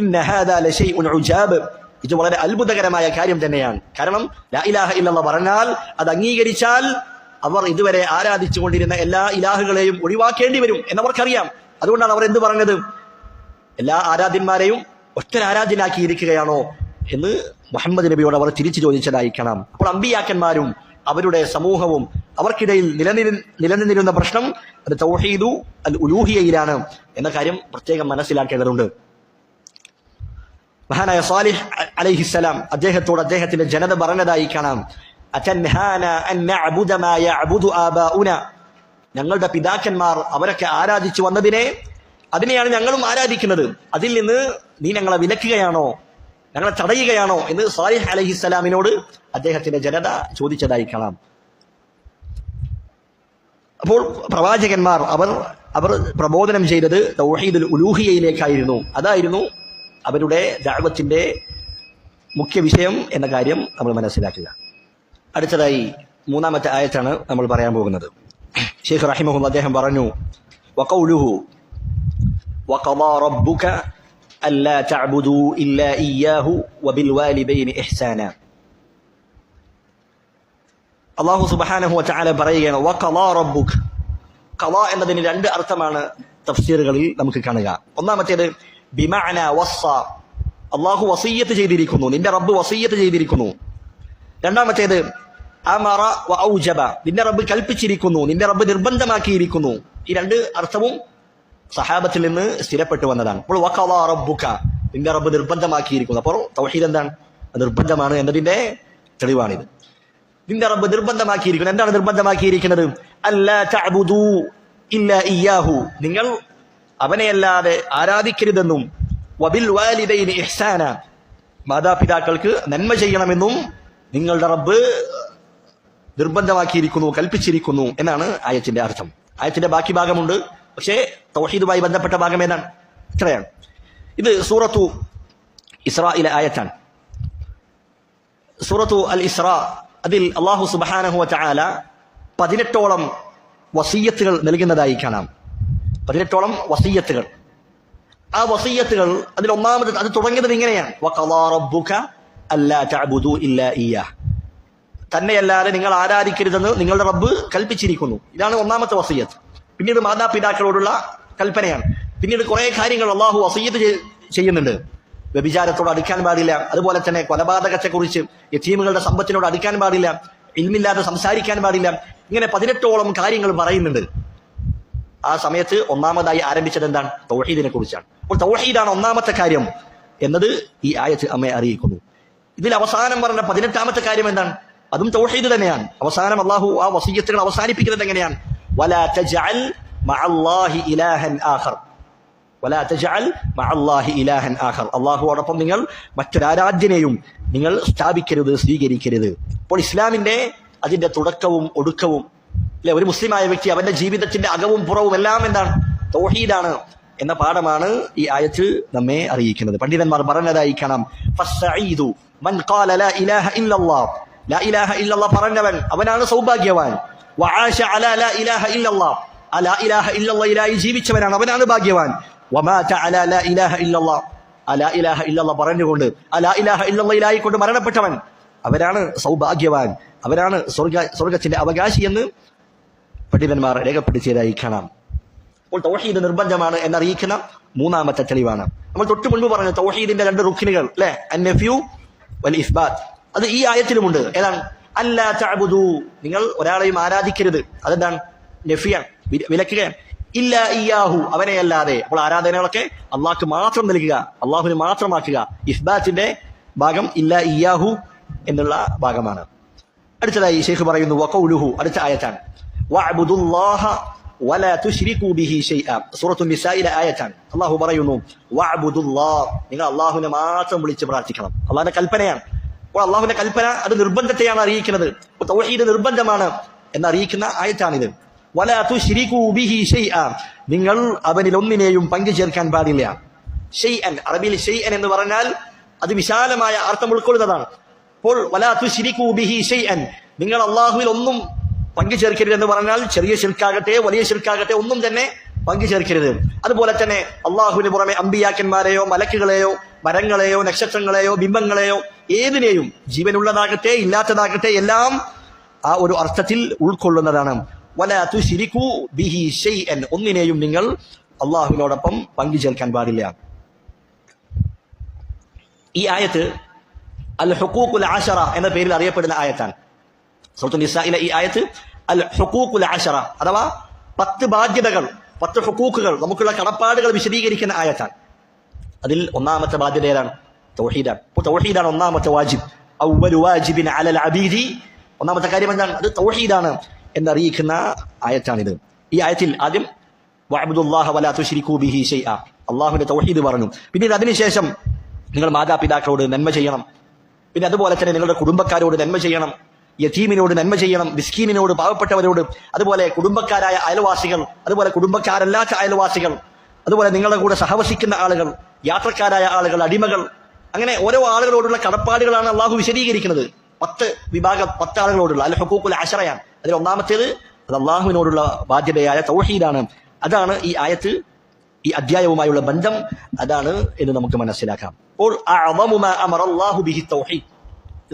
ഇന്ന ഹാദാ ലശൈഉൻ ഉജാബ്, ഇത് വളരെ അത്ഭുതകരമായ കാര്യം തന്നെയാണ്. കാരണം ലാ ഇലാഹ ഇല്ലല്ലാഹ് പറഞ്ഞാൽ അത് അംഗീകരിച്ചാൽ അവർ ഇതുവരെ ആരാധിച്ചു കൊണ്ടിരുന്ന എല്ലാ ഇലാഹുകളെയും ഒഴിവാക്കേണ്ടി വരും എന്നവർക്കറിയാം. അതുകൊണ്ടാണ് അവർ എന്ത് പറഞ്ഞത്? എല്ലാ ആരാധ്യന്മാരെയും ഒറ്റൊരാരാധ്യനാക്കിയിരിക്കുകയാണോ എന്ന് മുഹമ്മദ് നബിയോട് അവർ തിരിച്ചു ചോദിച്ചതായി കാണാം. അപ്പോൾ അമ്പിയാക്കന്മാരും അവരുടെ സമൂഹവും അവർക്കിടയിൽ നിലനിന്നിരുന്ന പ്രശ്നം അത് തൗഹീദു അൽ ഉലൂഹിയയിലാണ് എന്ന കാര്യം പ്രത്യേകം മനസ്സിലാക്കേണ്ടതുണ്ട്. മഹാനായ സാലിഹ് അലൈഹിസ്സലാം അദ്ദേഹത്തോട് അദ്ദേഹത്തിന്റെ ജനത പറഞ്ഞതായി കാണാം, അതൻഹാന അൻ നഅബുദ മാ യഅബുദു ആബാഉന, ഞങ്ങളുടെ പിതാക്കന്മാർ അവരൊക്കെ ആരാധിച്ചു വന്നതിനെ അതിനെയാണ് ഞങ്ങളും ആരാധിക്കുന്നത്. അതിൽ നിന്ന് നീ ഞങ്ങളെ വിലക്കുകയാണോ, ഞങ്ങളെ തടയുകയാണോ എന്ന് സാലിഹ് അലൈഹിസ്സലാമിനോട് അദ്ദേഹത്തിന്റെ ജനത ചോദിച്ചതായി കാണാം. അപ്പോൾ പ്രവാചകന്മാർ അവർ പ്രബോധനം ചെയ്തത് തൗഹീദുൽ ഉലൂഹിയയിലേക്കായിരുന്നു. അതായിരുന്നു അവരുടെ ദഅവത്തിന്റെ മുഖ്യ വിഷയം എന്ന കാര്യം നമ്മൾ മനസ്സിലാക്കുക. അടുത്തതായി മൂന്നാമത്തെ ആയത്താണ് നമ്മൾ പറയാൻ പോകുന്നത്. ശൈഖ് റഹിമഹുല്ലാഹ് അദ്ദേഹം പറഞ്ഞു, വഖൗലുഹു വഖദാ റബ്ബുക അല്ലാ തഅബുദൂ ഇല്ലാ ഇയ്യാഹു വബിൽ വാലിദൈനി ഇഹ്സാന. അല്ലാഹു സുബ്ഹാനഹു വ തആല പറയുകയാണ്, വഖദാ റബ്ബുക. ഖളാ എന്നതിന് രണ്ട് അർത്ഥമാണ് തഫ്സീറുകളിൽ നമുക്ക് കാണുക. ഒന്നാമത്തേത് ബിമഅന വസ്സ, അല്ലാഹു വസിയ്യത്ത് ചെയ്തിരിക്കുന്നു, നിന്റെ റബ്ബ് വസിയ്യത്ത് ചെയ്തിരിക്കുന്നു. രണ്ടാമത്തേത് അമറ വ ഔജബ, നിന്റെ റബ്ബ് കൽപ്പിച്ചിരിക്കുന്നു, നിന്റെ റബ്ബ് നിർബന്ധമാക്കിയിരിക്കുന്നു. ഈ രണ്ട് അർത്ഥവും സഹാബത്തിൽ നിന്ന് സ്ഥിരപ്പെട്ടു വന്നതാണ്. അപ്പോൾ വഖദാ റബ്ബുക, നിന്റെ റബ്ബ് നിർബന്ധമാക്കിയിരിക്കുന്നു. അപ്പോൾ തൗഹീദ് എന്താണ്? നിർബന്ധമാണ് എന്നതിന്റെ തെളിവാണിത്. നിന്റെ റബ്ബ് നിർബന്ധമാക്കിയിരിക്കുന്നു. എന്താണ് നിർബന്ധമാക്കിയിരിക്കുന്നത്? അല്ലാ തഅബുദൂ ഇല്ലാ ഇയ്യാഹു, നിങ്ങൾ അവനെയല്ലാതെ ആരാധിക്കരുതെന്നും വബിൽ വാലിദൈനി ഇഹ്സാന, മാതാപിതാക്കൾക്ക് നന്മ ചെയ്യണമെന്നും നിങ്ങളുടെ റബ്ബ് നിർബന്ധമാക്കിയിരിക്കുന്നു, കൽപ്പിച്ചിരിക്കുന്നു എന്നാണ് ആയത്തിന്റെ അർത്ഥം. ആയത്തിന്റെ ബാക്കി ഭാഗമുണ്ട്, പക്ഷേ തൗഹീദുമായി ബന്ധപ്പെട്ട ഭാഗം ഏതാണ്? ഇത്രയാണ്. ഇത് സൂറത്തു ഇസ്രായിലെ ആയത്താണ്. സൂറത്തു അൽ ഇസ്രാ, അതിൽ അല്ലാഹു സുബ്ഹാനഹു വ തആല 18ഓളം വസിയ്യത്തുകൾ നൽകുന്നതായി കാണാം. 18ഓളം വസിയ്യത്തുകൾ. ആ വസിയ്യത്തുകൾ അതിൽ ഒന്നാമത് അത് തുടങ്ങിയത് ഇങ്ങനെയാണ്, വഖദാ റബ്ബുക അല്ലാ തഅബുദൂ ഇല്ലാ ഇയ്യാഹ്, തന്നെയല്ലാതെ നിങ്ങൾ ആരാധിക്കരുതെന്ന് നിങ്ങളുടെ റബ്ബ് കൽപ്പിച്ചിരിക്കുന്നു. ഇതാണ് ഒന്നാമത്തെ വസിയ്യത്ത്. പിന്നീട് മാതാപിതാക്കളോടുള്ള കൽപ്പനയാണ്. പിന്നീട് കുറെ കാര്യങ്ങൾ അല്ലാഹു വസിയ്യത്ത് ചെയ്യുന്നുണ്ട്. വ്യഭിചാരത്തോട് അടുക്കാൻ പാടില്ല, അതുപോലെ തന്നെ കൊലപാതകത്തെക്കുറിച്ച്, യതീമുകളുടെ സമ്പത്തിനോട് അടുക്കാൻ പാടില്ല, ഇൽമില്ലാതെ സംസാരിക്കാൻ പാടില്ല, ഇങ്ങനെ 18ഓളം കാര്യങ്ങൾ പറയുന്നുണ്ട്. ആ സമയത്ത് ഒന്നാമതായി ആരംഭിച്ചത് എന്താണ്? തൗഹീദിനെ കുറിച്ചാണ്. അപ്പോൾ തൗഹീദാണ് ഒന്നാമത്തെ കാര്യം എന്നത് ഈ ആയത്ത് നമ്മെ അറിയിക്കുന്നു. ഇതിൽ അവസാനം പറഞ്ഞ 18ാമത്തെ കാര്യം എന്താണ്? അതും തൗഹീദ് തന്നെയാണ്. അവസാനം അല്ലാഹു ആ വസിയ്യത്തുകൾ അവസാനിപ്പിക്കുന്നത് എങ്ങനെയാണ്? വലാ തജ്അൽ മഅല്ലാഹി ഇലാഹൻ ആഖർ, വലാ തജ്അൽ മഅല്ലാഹി ഇലാഹൻ ആഖർ, അല്ലാഹുവോടൊപ്പം നിങ്ങൾ മറ്റൊരാരാധ്യനെയും നിങ്ങൾ സ്ഥാപിക്കരുത്, സ്വീകരിക്കരുത്. അപ്പോൾ ഇസ്ലാമിന്റെ അതിന്റെ തുടക്കവും ഒടുക്കവും അല്ലെ, ഒരു മുസ്ലിമായ വ്യക്തി അവന്റെ ജീവിതത്തിന്റെ അകവും പുറവും എല്ലാം എന്താണ്? തൗഹീദാണ് എന്ന പാഠമാണ് ഈ ആയത്ത് നമ്മെ അറിയിക്കുന്നത്. പണ്ഡിതന്മാർ പറഞ്ഞതായി കാണാം, ഫസ്സഈദു മൻ ഖാല ലാ ഇലാഹ ഇല്ലല്ലാഹ്, ലാ ഇലാഹ ഇല്ലല്ലാഹ് പറഞ്ഞവൻ അവനാണ് സൗഭാഗ്യവാൻ. വആശ അലാ ലാ ഇലാഹ ഇല്ലല്ലാഹ്, ആ ലാ ഇലാഹ ഇല്ലല്ലാഹിലായി ജീവിച്ചവനാണ്, അവനാണ് ഭാഗ്യവാൻ. വമാത അലാ ലാ ഇലാഹ ഇല്ലല്ലാഹ്, ആ ലാ ഇലാഹ ഇല്ലല്ലാഹ് പറഞ്ഞുകൊണ്ട് ആ ലാ ഇലാഹ ഇല്ലല്ലാഹിലായി കൊണ്ട് മരണപ്പെട്ടവൻ അവരാണ് സൗഭാഗ്യവാൻ, അവരാണ് സ്വർഗത്തിന്റെ അവകാശി എന്ന് പണ്ഡിതന്മാർ രേഖപ്പെടുത്തിയതായി കാണാം. അപ്പോൾ തൗഹീദ് നിർബന്ധമാണ് എന്നറിയിക്കുന്ന മൂന്നാമത്തെ തെളിവാണ്. നമ്മൾ തൊട്ട് മുൻപ് പറഞ്ഞു തൗഹീദിന്റെ രണ്ട് റുക്നുകൾ അല്ലെ, അന്നഫ്യു വൽ ഇസ്ബാത്ത്. അത് ഈ ആയത്തിലുമുണ്ട്. ഏതാണ്? അല്ലാ തഅബുദൂ, നിങ്ങൾ ഒരാളെയും ആരാധിക്കരുത്. അതെന്താണ്? നഫിയാണ്, വിലക്കുകയാണ്. ഇല്ലാ ഇയ്യാഹു, അവനെയല്ലാതെ. അപ്പോൾ ആരാധനകളൊക്കെ അള്ളാഹ്ക്ക് മാത്രം നൽകുക, അള്ളാഹുവിന് മാത്രമാക്കുക. ഇസ്ബാത്തിന്റെ ഭാഗം ഇല്ലാ ഇയ്യാഹു എന്നുള്ള ഭാഗമാണ്. അടുത്തതായി ശൈഖ് പറയുന്നു, വഖൗലുഹു, അടുത്ത ആയത്താണ്, വഅബ്ദുല്ലാഹ വലാ തുശ്രികൂ ബിഹി ശൈഅ. സൂറത്തുൻ നിസായിലെ ആയത്താണ്. അള്ളാഹു പറയുന്നു, വഅബ്ദുല്ലാഹ്, നിങ്ങൾ അള്ളാഹുവിനെ മാത്രം വിളിച്ച് പ്രാർത്ഥിക്കണം. അള്ളാഹിന്റെ കൽപ്പനയാണ്. അപ്പോൾ അള്ളാഹുവിന്റെ കൽപ്പന അത് നിർബന്ധത്തെയാണ് അറിയിക്കുന്നത്. തൗഹീദ് നിർബന്ധമാണ് എന്നറിയിക്കുന്ന ആയത്താണിത്. വലാ തുശ്രികൂ ബിഹി ശൈഅ, നിങ്ങൾ അവനിൽ ഒന്നിനെയും പങ്കു ചേർക്കാൻ പാടില്ല. ഷൈഅൻ, അറബിയിൽ ഷൈഅൻ എന്ന് പറഞ്ഞാൽ അത് വിശാലമായ അർത്ഥം ഉൾക്കൊള്ളുന്നതാണ്. അപ്പോൾ വലാ തുശ്രികൂ ബിഹി ഷൈഅൻ, നിങ്ങൾ അള്ളാഹുവിൽ ഒന്നും പങ്കു ചേർക്കരുത് എന്ന് പറഞ്ഞാൽ ചെറിയ ശിർക്കാകട്ടെ വലിയ ശിർക്കാകട്ടെ ഒന്നും തന്നെ പങ്കു ചേർക്കരുത്. അതുപോലെ തന്നെ അള്ളാഹുവിന് പുറമെ അമ്പിയാക്കന്മാരെയോ മലക്കുകളെയോ മരങ്ങളെയോ നക്ഷത്രങ്ങളെയോ ബിംബങ്ങളെയോ ഏതിനെയും, ജീവനുള്ളതാകട്ടെ ഇല്ലാത്തതാകട്ടെ, എല്ലാം ആ ഒരു അർത്ഥത്തിൽ ഉൾക്കൊള്ളുന്നതാണ്. വലാ തുശ്രികൂ ബിഹി ഷൈഅൻ, ഒന്നിനെയും നിങ്ങൾ അള്ളാഹുവിനോടൊപ്പം പങ്കു ചേർക്കാൻ പാടില്ല. ഈ ആയത്ത് അൽ ഹുഖൂഖുൽ അശറ എന്ന പേരിൽ അറിയപ്പെടുന്ന ആയത്താണ്. സൂറത്തുൻ നിസായിലെ ഈ ആയത്ത് അൽ ഹുഖൂഖുൽ അശറ അഥവാ 10 ബാധ്യതകൾ, 10 ഹുഖൂഖുകൾ, നമുക്കുള്ള കടപ്പാടുകൾ വിശദീകരിക്കുന്ന ആയത്താണ്. അതിൽ ഒന്നാമത്തെ ബാധ്യത ഏതാണ്? തൗഹീദാണ്. അപ്പോൾ തൗഹീദാണ് ഒന്നാമത്തെ വാജിബ്. അവ്വലു വാജിബിൻ അലൽ അബീദി ഒന്നാമത്തെ കാര്യം എന്താണ്? അത് തൗഹീദാണ് എന്നറിയിക്കുന്ന ആയത്താണിത്. ഈ ആയത്തിൽ ആദ്യം വഅബ്ദുല്ലാഹ വലാ തുശ്രികൂ ബിഹി ശൈഅ, അള്ളാഹുവിന്റെ തൗഹീദ് പറഞ്ഞു. പിന്നീട് അതിനുശേഷം നിങ്ങൾ മാതാപിതാക്കളോട് നന്മ ചെയ്യണം, പിന്നെ അതുപോലെ തന്നെ നിങ്ങളുടെ കുടുംബക്കാരോട് നന്മ ചെയ്യണം, യതീമിനോട് നന്മ ചെയ്യണം, മിസ്കീനിനോട്, പാവപ്പെട്ടവരോട്, അതുപോലെ കുടുംബക്കാരായ അയൽവാസികൾ, അതുപോലെ കുടുംബക്കാരല്ലാത്ത അയൽവാസികൾ, അതുപോലെ നിങ്ങളുടെ കൂടെ സഹവസിക്കുന്ന ആളുകൾ, യാത്രക്കാരായ ആളുകൾ, അടിമകൾ, അങ്ങനെ ഓരോ ആളുകളോടുള്ള കടപ്പാടുകളാണ് അള്ളാഹു വിശദീകരിക്കുന്നത്. 10 വിഭാഗം, 10 ആളുകളോടുള്ള അൽ ഹുഖൂഖുൽ അശറയാണ്. അതിൽ ഒന്നാമത്തേത് അത് അള്ളാഹുവിനോടുള്ള ബാധ്യതയായ തൗഹീദാണ്. അതാണ് ഈ ആയത്ത്, ഈ അധ്യായവുമായുള്ള ബന്ധം അതാണ് എന്ന് നമുക്ക് മനസ്സിലാക്കാം. അപ്പോൾ അഅ്ളമു മാ അമറല്ലാഹു ബിഹി തൗഹീദ്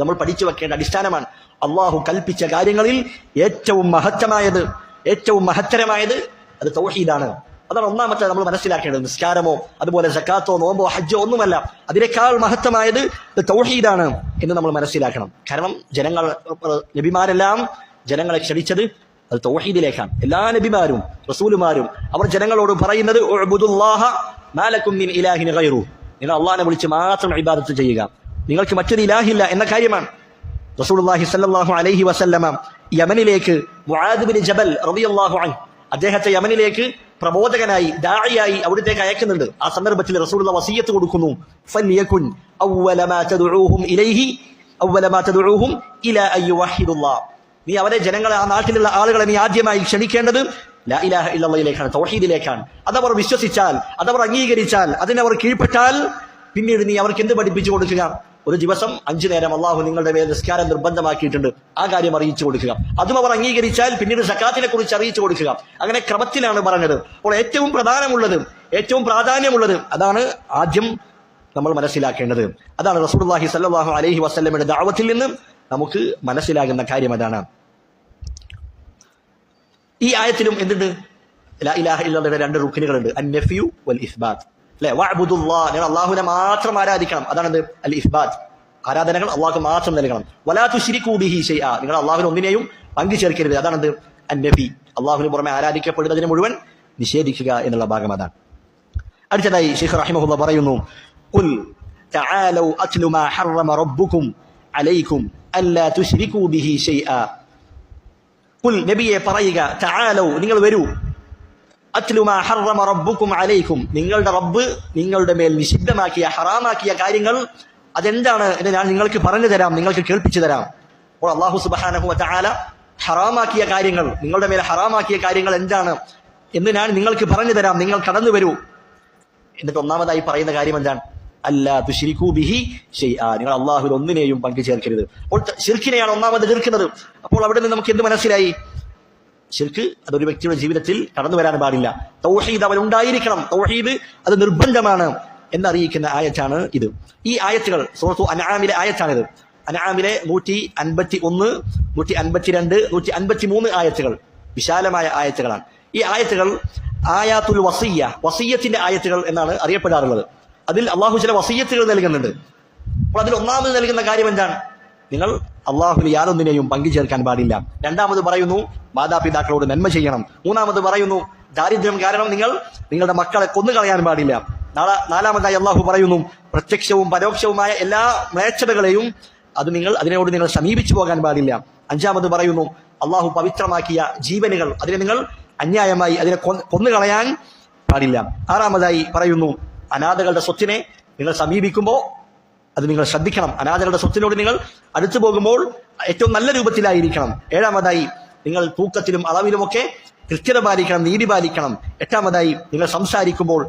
നമ്മൾ പഠിച്ചു വെക്കേണ്ട അടിസ്ഥാനമാണ്. അള്ളാഹു കൽപ്പിച്ച കാര്യങ്ങളിൽ ഏറ്റവും മഹത്തരമായത് അത് തൗഹീദാണ്. അതാണ് ഒന്നാമത്തെ നമ്മൾ മനസ്സിലാക്കേണ്ടത്. നിസ്കാരമോ അതുപോലെ സക്കാത്തോ നോമ്പോ ഹജ്ജോ ഒന്നുമല്ല, അതിനേക്കാൾ മഹത്തമായത് തൗഹീദാണ് എന്ന് നമ്മൾ മനസ്സിലാക്കണം. കാരണം നബിമാരെല്ലാം ജനങ്ങളെ ക്ഷണിച്ചത് അത് തൗഹീദിലേക്കാണ്. എല്ലാ നബിമാരും റസൂലുമാരും അവർ ജനങ്ങളോട് പറയുന്നത് ഉഅ്ബുദുല്ലാഹ മാ ലക്കും മിൻ ഇലാഹിൻ ഗൈറു, നിങ്ങൾ അള്ളാഹിനെ വിളിച്ച് മാത്രം ഇബാദത്ത് ചെയ്യുക, നിങ്ങൾക്ക് മറ്റൊരു ഇലാഹില്ല എന്ന കാര്യമാണ്. റസൂലുള്ളാഹി സ്വല്ലല്ലാഹു അലൈഹി വസല്ലമ യമനിലേക്ക് മുആദ് ബിൻ ജബൽ റളിയല്ലാഹു അൻഹു അദ്ദേഹത്തെ യമനിലേക്ക് പ്രബോധകനായി ദാഇയായി അവിടത്തേക്ക് അയക്കുന്നുണ്ട്. ആ സന്ദർഭത്തിൽ റസൂലുള്ളാഹി വസിയ്യത്ത് കൊടുക്കുന്നു, ഫൽയകുൻ അവ്വല മാ തദഉഹും ഇലാ അൻ യുവഹിദുല്ലാഹ്, നീ അവരെ ജനങ്ങളെ, ആ നാട്ടിലുള്ള ആളുകളെ നീ ആദ്യമായി ക്ഷണിക്കേണ്ടത് ലാ ഇലാഹ ഇല്ലല്ലാഹിലേക്കാണ്, തൗഹീദിലേക്കാണ്. അതവർ വിശ്വസിച്ചാൽ, അതവർ അംഗീകരിച്ചാൽ, അതിനവർ കീഴ്പ്പെട്ടാൽ പിന്നീട് നീ അവർക്ക് എന്ത് പഠിപ്പിച്ചു കൊടുക്കുക? ഒരു ദിവസം 5 നേരം അള്ളാഹു നിങ്ങളുടെ മേൽ നിസ്കാരം നിർബന്ധമാക്കിയിട്ടുണ്ട്, ആ കാര്യം അറിയിച്ചു കൊടുക്കുക. അതും അവർ അംഗീകരിച്ചാൽ പിന്നീട് സക്കാത്തിനെ കുറിച്ച് അറിയിച്ചു കൊടുക്കുക. അങ്ങനെ ക്രമത്തിലാണ് പറഞ്ഞത്. അപ്പോൾ ഏറ്റവും പ്രാധാന്യമുള്ളത് അതാണ് ആദ്യം നമ്മൾ മനസ്സിലാക്കേണ്ടത്. അതാണ് റസൂലുള്ളാഹി സ്വല്ലല്ലാഹു അലൈഹി വസല്ലമയുടെ ദഅവത്തിൽ നിന്ന് നമുക്ക് മനസ്സിലാകുന്ന കാര്യം അതാണ്. ഈ ആയത്തിലും എന്തുണ്ട്? ലാ ഇലാഹ ഇല്ലല്ലാഹയുടെ 2 റുക്നുകളുണ്ട്, അൻ-നഫ്യു വൽ ഇസ്ബാത്ത്. അല്ലെ, വഅബ്ദുല്ലാഹ്, നിങ്ങൾ അള്ളാഹുവിനെ മാത്രം ആരാധിക്കണം, അതാണത് അൽ ഇസ്ബാത്ത്, ആരാധനകൾ അള്ളാഹു മാത്രം നൽകണം. വലാ തുശ്രികൂ ബിഹി ശൈഅ, നിങ്ങൾ അള്ളാഹുവിനെ ഒന്നിനെയും പങ്കു ചേർക്കരുത്, അതാണത് അൻ-നഫി, അള്ളാഹുവിന് പുറമെ ആരാധിക്കപ്പെടുന്നതിനെ മുഴുവൻ നിഷേധിക്കുക എന്നുള്ള ഭാഗം അതാണ്. അടുത്തതായി ശൈഖ് റഹിമഹുല്ലാഹ് പറയുന്നു, ഖുൽ തആലൗ അത്ലു മാ ഹറമ റബ്ബുകും അലൈക്കും അല്ലാ തുശ്രികൂ ബിഹി ശൈഅ. ഖുൽ, നബിയെ പറയുക, തആലൗ, നിങ്ങൾ വരൂ, അത്ലു മാ ഹറമ റബ്ബുകും അലൈക്കും, നിങ്ങളുടെ റബ്ബ് നിങ്ങളുടെ മേൽ നിഷിദ്ധമാക്കിയ, ഹറാമാക്കിയ കാര്യങ്ങൾ അതെന്താണ് എന്ന് ഞാൻ നിങ്ങൾക്ക് പറഞ്ഞു തരാം, നിങ്ങൾക്ക് കേൾപ്പിച്ചു തരാം. അപ്പോൾ അല്ലാഹു സുബ്ഹാനഹു വ തആല ഹറാമാക്കിയ കാര്യങ്ങൾ, നിങ്ങളുടെ മേൽ ഹറാമാക്കിയ കാര്യങ്ങൾ എന്താണ് എന്ന് ഞാൻ നിങ്ങൾക്ക് പറഞ്ഞു തരാം, നിങ്ങൾ കടന്നു വരൂ. എന്നിട്ട് ഒന്നാമതായി പറയുന്ന കാര്യം എന്താണ്? അല്ലാ തുശ്രികൂ ബിഹി ശൈഅ, നിങ്ങൾ അള്ളാഹുവിൽ ഒന്നിനെയും പങ്കു ചേർക്കരുത്. അപ്പോൾ ശിർക്കിനെയാണ് ഒന്നാമത് എതിർക്കുന്നത്. അപ്പോൾ അവിടെ നിന്ന് നമുക്ക് എന്ത് മനസ്സിലായി? ശിർക്ക് അതൊരു വ്യക്തിയുടെ ജീവിതത്തിൽ കടന്നു വരാൻ പാടില്ല. തൗഹീദ് അവൻ ഉണ്ടായിരിക്കണം, തൗഹീദ് അത് നിർബന്ധമാണ് എന്നറിയിക്കുന്ന ആയത്താണ് ഇത്. ഈ ആയത്തുകൾ സൂറത്തു അൻആമിലെ ആയത്താണിത്. അൻആമിലെ 151, 152, 153 ആയത്തുകൾ വിശാലമായ ആയത്തുകളാണ്. ഈ ആയത്തുകൾ ആയാത്തുൽ വസിയ്യ, വസിയ്യത്തിന്റെ ആയത്തുകൾ എന്നാണ് അറിയപ്പെടാറുള്ളത്. അതിൽ അള്ളാഹു ചില വസിയ്യത്തുകൾ നൽകുന്നുണ്ട്. അപ്പോൾ അതിൽ ഒന്നാമത് നൽകുന്ന കാര്യം എന്താണ്? നിങ്ങൾ അള്ളാഹുവിന് യാതൊന്നിനെയും പങ്കു ചേർക്കാൻ പാടില്ല. രണ്ടാമത് പറയുന്നു മാതാപിതാക്കളോട് നന്മ ചെയ്യണം. മൂന്നാമത് പറയുന്നു ദാരിദ്ര്യം കാരണം നിങ്ങളുടെ മക്കളെ കൊന്നുകളയാൻ പാടില്ല. നാലാമതായി അള്ളാഹു പറയുന്നു പ്രത്യക്ഷവും പരോക്ഷവുമായ എല്ലാ മ്ലേച്ഛതകളെയും അതിനോട് നിങ്ങൾ സമീപിച്ചു പോകാൻ പാടില്ല. അഞ്ചാമത് പറയുന്നു അള്ളാഹു പവിത്രമാക്കിയ ജീവനുകൾ, അതിനെ നിങ്ങൾ അന്യായമായി അതിനെ കൊന്നുകളയാൻ പാടില്ല. ആറാമതായി പറയുന്നു അനാഥകളുടെ സ്വത്തിനെ നിങ്ങൾ സമീപിക്കുമ്പോൾ അത് നിങ്ങൾ ശ്രദ്ധിക്കണം. അനാഥകളുടെ സ്വത്തിനോട് നിങ്ങൾ അടുത്തു പോകുമ്പോൾ ഏറ്റവും നല്ല രൂപത്തിലായിരിക്കണം. ഏഴാമതായി നിങ്ങൾ തൂക്കത്തിലും അളവിലുമൊക്കെ കൃത്യത പാലിക്കണം, നീതി പാലിക്കണം. എട്ടാമതായി നിങ്ങൾ സംസാരിക്കുമ്പോൾ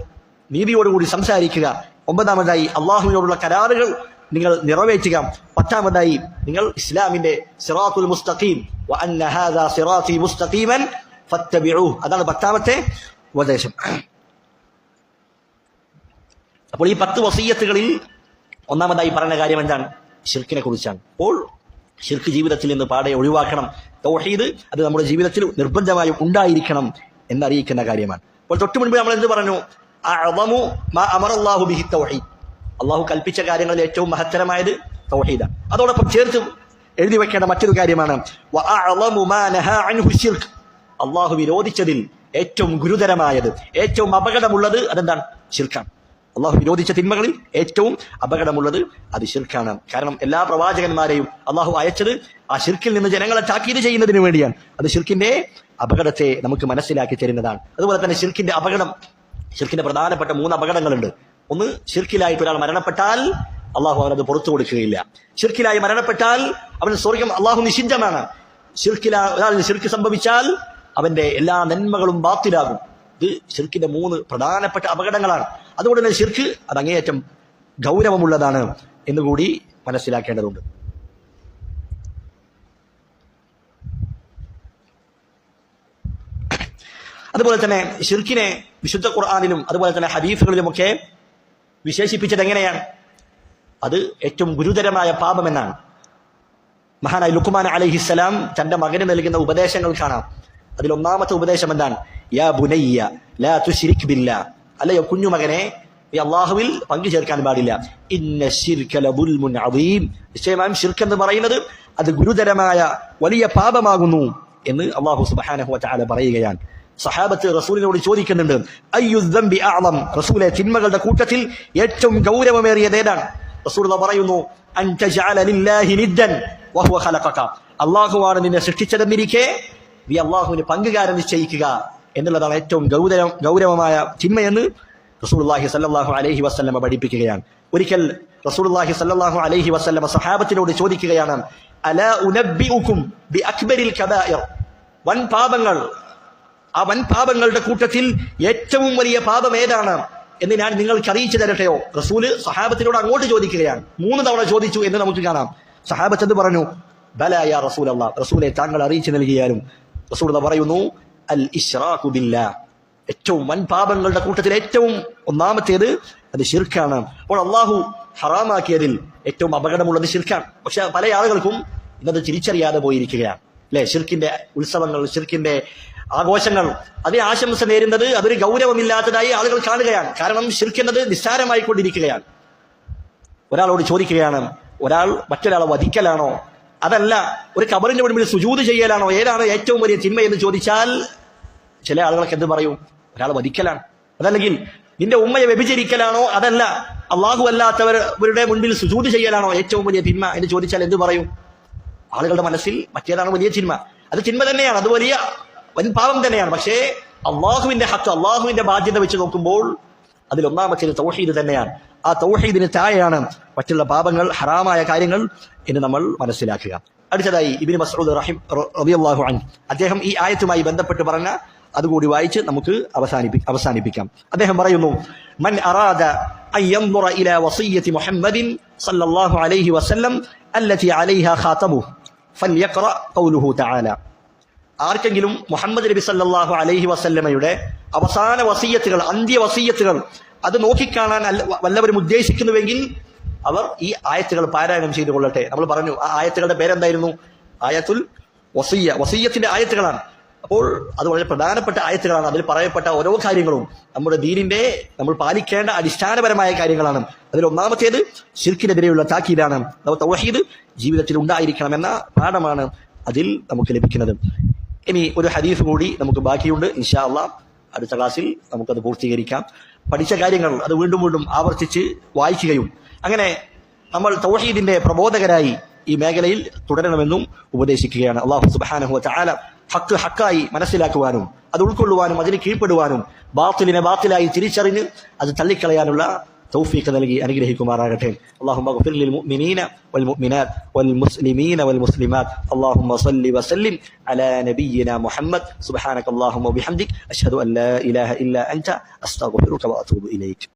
നീതിയോടുകൂടി സംസാരിക്കുക. ഒമ്പതാമതായി അള്ളാഹുവിനോടുള്ള കരാറുകൾ നിങ്ങൾ നിറവേറ്റുക. പത്താമതായി നിങ്ങൾ ഇസ്ലാമിന്റെ സിറാത്തുൽ മുസ്തഖീം വ അന്ന ഹാദാ സിറാത്തി മുസ്തഖീമൻ ഫത്തബിഊഹു, അതാണ് 10ാമത്തെ ഉപദേശം. അപ്പോൾ ഈ 10 വസിയ്യത്തുകളിൽ ഒന്നാമതായി പറയുന്ന കാര്യം എന്താണ്? ശിർക്കിനെ കുറിച്ചാണ്. അപ്പോൾ ശിർക്ക് ജീവിതത്തിൽ നിന്ന് പാടെ ഒഴിവാക്കണം. തൗഹീദ് അത് നമ്മുടെ ജീവിതത്തിൽ നിർബന്ധമായും ഉണ്ടായിരിക്കണം എന്നറിയിക്കുന്ന കാര്യമാണ്. അപ്പോൾ തൊട്ടു മുൻപ് നമ്മൾ എന്ത് പറഞ്ഞു? അഅ്ളമു മാ അമറല്ലാഹു ബിഹി തൗഹീദ്, അള്ളാഹു കൽപ്പിച്ച കാര്യങ്ങളിൽ ഏറ്റവും മഹത്തരമായത് തൗഹീദാണ്. അതോടൊപ്പം ചേർത്ത് എഴുതി വെക്കേണ്ട മറ്റൊരു കാര്യമാണ് വഅഅ്ളമു മാ നഹാ അൻഹു ശിർക്ക്, അള്ളാഹു വിരോധിച്ചതിൽ ഏറ്റവും ഗുരുതരമായത്, ഏറ്റവും അപകടമുള്ളത് അതെന്താണ്? ശിർക്കാണ്. അള്ളാഹു വിരോധിച്ച തിന്മകളിൽ ഏറ്റവും അപകടമുള്ളത് അത് ശിർക്കാണ്. കാരണം എല്ലാ പ്രവാചകന്മാരെയും അള്ളാഹു അയച്ചത് ആ ശിർക്കിൽ നിന്ന് ജനങ്ങളെ താക്കീത് ചെയ്യുന്നതിന് വേണ്ടിയാണ്. അത് ശിർക്കിന്റെ അപകടത്തെ നമുക്ക് മനസ്സിലാക്കി തരുന്നതാണ്. അതുപോലെ തന്നെ ശിർക്കിന്റെ പ്രധാനപ്പെട്ട 3 അപകടങ്ങളുണ്ട്. ഒന്ന്, ശിർക്കിലായിട്ട് ഒരാൾ മരണപ്പെട്ടാൽ അള്ളാഹു അവനത് പുറത്തു കൊടുക്കുകയില്ല. ശിർക്കിലായി മരണപ്പെട്ടാൽ അവൻ സ്വർഗം അള്ളാഹു നിഷിദ്ധമാണ്. ഒരാളിന് ശിർക്ക് സംഭവിച്ചാൽ അവന്റെ എല്ലാ നന്മകളും ബാത്തിലാകും. ഇത് ശിർക്കിന്റെ 3 പ്രധാനപ്പെട്ട അപകടങ്ങളാണ്. അതുകൊണ്ട് തന്നെ ശിർക്ക് അത് അങ്ങേയറ്റം ഗൗരവമുള്ളതാണ് എന്നുകൂടി മനസ്സിലാക്കേണ്ടതുണ്ട്. അതുപോലെ തന്നെ ശിർക്കിനെ വിശുദ്ധ ഖുർആനിലും അതുപോലെ തന്നെ ഹദീസുകളിലുമൊക്കെ വിശേഷിപ്പിച്ചത് എങ്ങനെയാണ്? അത് ഏറ്റവും ഗുരുതരമായ പാപമെന്നാണ്. മഹാനായ ലുഖ്മാൻ അലൈഹിസ്സലാം തന്റെ മകന് നൽകുന്ന ഉപദേശങ്ങൾ കാണാം. അതിൽ ഒന്നാമത്തെ ഉപദേശം എന്താണ്? യാ ബുനയ്യ ലാ തുശ്രിക് ബില്ലാഹ്, അല്ലയോ കുഞ്ഞുമകനെ, നീ അള്ളാഹുവിൽ പങ്കു ചേർക്കാൻ പാടില്ല. ഇന്ന ശിർക ലദുൽമുൻ അദീം, നിശ്ചയമായും ശിർക്ക് എന്ന് പറയുന്നത് അത് ഗുരുതരമായ വലിയ പാപമാകുന്നു എന്ന് അള്ളാഹു സുബ്ഹാനഹു വ തആല പറയുകയാണ്. സഹാബത്ത് റസൂലിനോട് ചോദിക്കുന്നുണ്ട്, അയ്യു ദംബി അഅ്ളം, റസൂലെ തിന്മകളുടെ കൂട്ടത്തിൽ ഏറ്റവും ഗൗരവമേറിയത് ഏതാണ്? റസൂൽ പറയുന്നു, അൻ തജഅല ലില്ലാഹി നിദ്ദൻ വഹുവ ഖലഖക, അല്ലാഹുവാണ് നിന്നെ സൃഷ്ടിച്ചതെന്നിരിക്കെ നീ അല്ലാഹുവിന് പങ്കുകാരൻ നിശ്ചയിക്കുക എന്നുള്ളതാണ് ഏറ്റവും ഗൗരവമായ തിന്മയെന്ന് റസൂലുള്ളാഹി സ്വല്ലല്ലാഹു അലൈഹി വസല്ലമ പഠിപ്പിക്കുകയാണ്. ഒരിക്കൽ റസൂലുള്ളാഹി സ്വല്ലല്ലാഹു അലൈഹി വസല്ലമ സഹാബത്തിനോട് ചോദിക്കുകയാണ്, അലാ ഉനബ്ബിഉകും ബിഅക്ബരിൽ കബായിർ, ആ വൻ പാപങ്ങളുടെ കൂട്ടത്തിൽ ഏറ്റവും വലിയ പാപം ഏതാണ് എന്ന് ഞാൻ നിങ്ങൾക്ക് അറിയിച്ചു തരട്ടെയോ? റസൂല് സഹാബത്തിനോട് അങ്ങോട്ട് ചോദിക്കുകയാണ്. 3 തവണ ചോദിച്ചു എന്ന് നമുക്ക് കാണാം. സഹാബത്ത് എന്ത് പറഞ്ഞു? ബലാ യാ റസൂലല്ലാഹ്, റസൂലെ താങ്കൾ അറിയിച്ചു നൽകിയാലും. റസൂൽ പറയുന്നു, അൽ ഇശ്റാഖു ബില്ലാഹ്, ഏറ്റവും വൻ പാപങ്ങളുടെ കൂട്ടത്തിൽ ഏറ്റവും ഒന്നാമത്തേത് അത് ശിർക്കാണ്. അപ്പോൾ അള്ളാഹു ഹറാമാക്കിയതിൽ ഏറ്റവും അപകടമുള്ളത് ശിർക്കാണ്. പക്ഷെ പല ആളുകൾക്കും ഇന്നത് തിരിച്ചറിയാതെ പോയിരിക്കുകയാണ്, അല്ലെ? ശിർക്കിന്റെ ഉത്സവങ്ങൾ, ശിർക്കിന്റെ ആഘോഷങ്ങൾ, അതിന് ആശംസ നേരുന്നത് അതൊരു ഗൗരവമില്ലാത്തതായി ആളുകൾ കാണുകയാണ്. കാരണം ശിർക്ക് എന്നത് നിസ്സാരമായിക്കൊണ്ടിരിക്കുകയാണ്. ഒരാളോട് ചോദിക്കുകയാണ്, ഒരാൾ മറ്റൊരാളെ വധിക്കലാണോ, അതല്ല ഒരു ഖബറിന്റെ മുൻപിൽ സുജൂദ് ചെയ്യലാണോ, ഏതാണ് ഏറ്റവും വലിയ തിന്മ എന്ന് ചോദിച്ചാൽ ചില ആളുകൾക്ക് എന്ത് പറയും? ഒരാൾ വധിക്കലാണ്. അതല്ലെങ്കിൽ നിന്റെ ഉമ്മയെ വ്യഭിചരിക്കലാണോ, അതല്ല അള്ളാഹു അല്ലാത്തവരുടെ മുൻപിൽ സുജൂദ് ചെയ്യലാണോ ഏറ്റവും വലിയ തിന്മ എന്ന് ചോദിച്ചാൽ എന്ത് പറയും? ആളുകളുടെ മനസ്സിൽ മറ്റേതാണ് വലിയ തിന്മ. അത് തിന്മ തന്നെയാണ്, അത് വലിയ വൻ പാപം തന്നെയാണ്. പക്ഷേ അള്ളാഹുവിന്റെ ഹക്ക്, അള്ളാഹുവിന്റെ ബാധ്യത വെച്ച് നോക്കുമ്പോൾ അതിൽ ഒന്നാമത്തേത് തൗഹീദ് തന്നെയാണ്. ആ തൗഹീദിന് താഴെയാണ് മറ്റുള്ള പാപങ്ങൾ, ഹറാമായ കാര്യങ്ങൾ എന്ന് നമ്മൾ മനസ്സിലാക്കുക. അടുത്തതായി ഇബ്നു മസ്ഊദ് റളിയല്ലാഹു അൻഹു അദ്ദേഹം ഈ ആയത്തുമായി ബന്ധപ്പെട്ട് പറഞ്ഞ അതുകൂടി വായിച്ച് നമുക്ക് അവസാനിപ്പിക്കാം. അദ്ദേഹം പറയുന്നു, മൻ അറാദ അൻ യൻദുറ ഇലാ വസിയ്യതി മുഹമ്മദിൻ സല്ലല്ലാഹു അലൈഹി വസല്ലം അല്ലതി അലൈഹാ ഖാതമുഹു ഫൽയഖറ ഖൗലുഹു തആല, ആർക്കെങ്കിലും മുഹമ്മദ് നബി സല്ലല്ലാഹു അലൈഹി വസല്ലമയുടെ അവസാന വസിയ്യത്തുകൾ, അന്ത്യ വസിയ്യത്തുകൾ അത് നോക്കിക്കാണാൻ വല്ലവരും ഉദ്ദേശിക്കുന്നുവെങ്കിൽ അവർ ഈ ആയത്തുകൾ പാരായണം ചെയ്തു കൊള്ളട്ടെ. നമ്മൾ പറഞ്ഞു ആ ആയത്തുകളുടെ പേരെന്തായിരുന്നു? ആയത്തുൽ വസിയ്യ, വസിയ്യത്തിന്റെ ആയത്തുകളാണ്. അപ്പോൾ അത് വളരെ പ്രധാനപ്പെട്ട ആയത്തുകളാണ്. അതിൽ പറയപ്പെട്ട ഓരോ കാര്യങ്ങളും നമ്മുടെ ദീനിന്റെ നമ്മൾ പാലിക്കേണ്ട അടിസ്ഥാനപരമായ കാര്യങ്ങളാണ്. അതിൽ ഒന്നാമത്തേത് ശിർക്കിനെതിരെയുള്ള താക്കീതാണ്. തൗഹീദ് ജീവിതത്തിൽ ഉണ്ടായിരിക്കണമെന്ന പാഠമാണ് അതിൽ നമുക്ക് ലഭിക്കുന്നത്. ഇനി ഒരു ഹദീസ് കൂടി നമുക്ക് ബാക്കിയുണ്ട്. ഇൻഷാ അല്ലാഹ് അടുത്ത ക്ലാസ്സിൽ നമുക്കത് പൂർത്തീകരിക്കാം. പഠിച്ച കാര്യങ്ങൾ അത് വീണ്ടും വീണ്ടും ആവർത്തിച്ച് വായിക്കുകയും അങ്ങനെ നമ്മൾ തൗഹീദിന്റെ പ്രബോധകരായി ഈ മേഖലയിൽ തുടരണമെന്നും ഉപദേശിക്കുകയാണ്. അല്ലാഹു സുബ്ഹാനഹു വ തആല ഹക്ക് ഹക്കായി മനസ്സിലാക്കുവാനും അത് ഉൾക്കൊള്ളുവാനും അതിന് കീഴ്പ്പെടുവാനും ബാത്തിലിനെ ബാത്തിലായി തിരിച്ചറിഞ്ഞ് അത് തള്ളിക്കളയാനുള്ള തൗഫീഖ് നൽകി അനുഗ്രഹിക്കുമാറാകട്ടെ. اللهم اغفر للمؤمنين والمؤمنات والمسلمين والمسلمات. اللهم صل وسلم على نبينا محمد. سبحانك اللهم وبحمدك أشهد أن لا إله إلا أنت أستغفرك وأتوب إليك.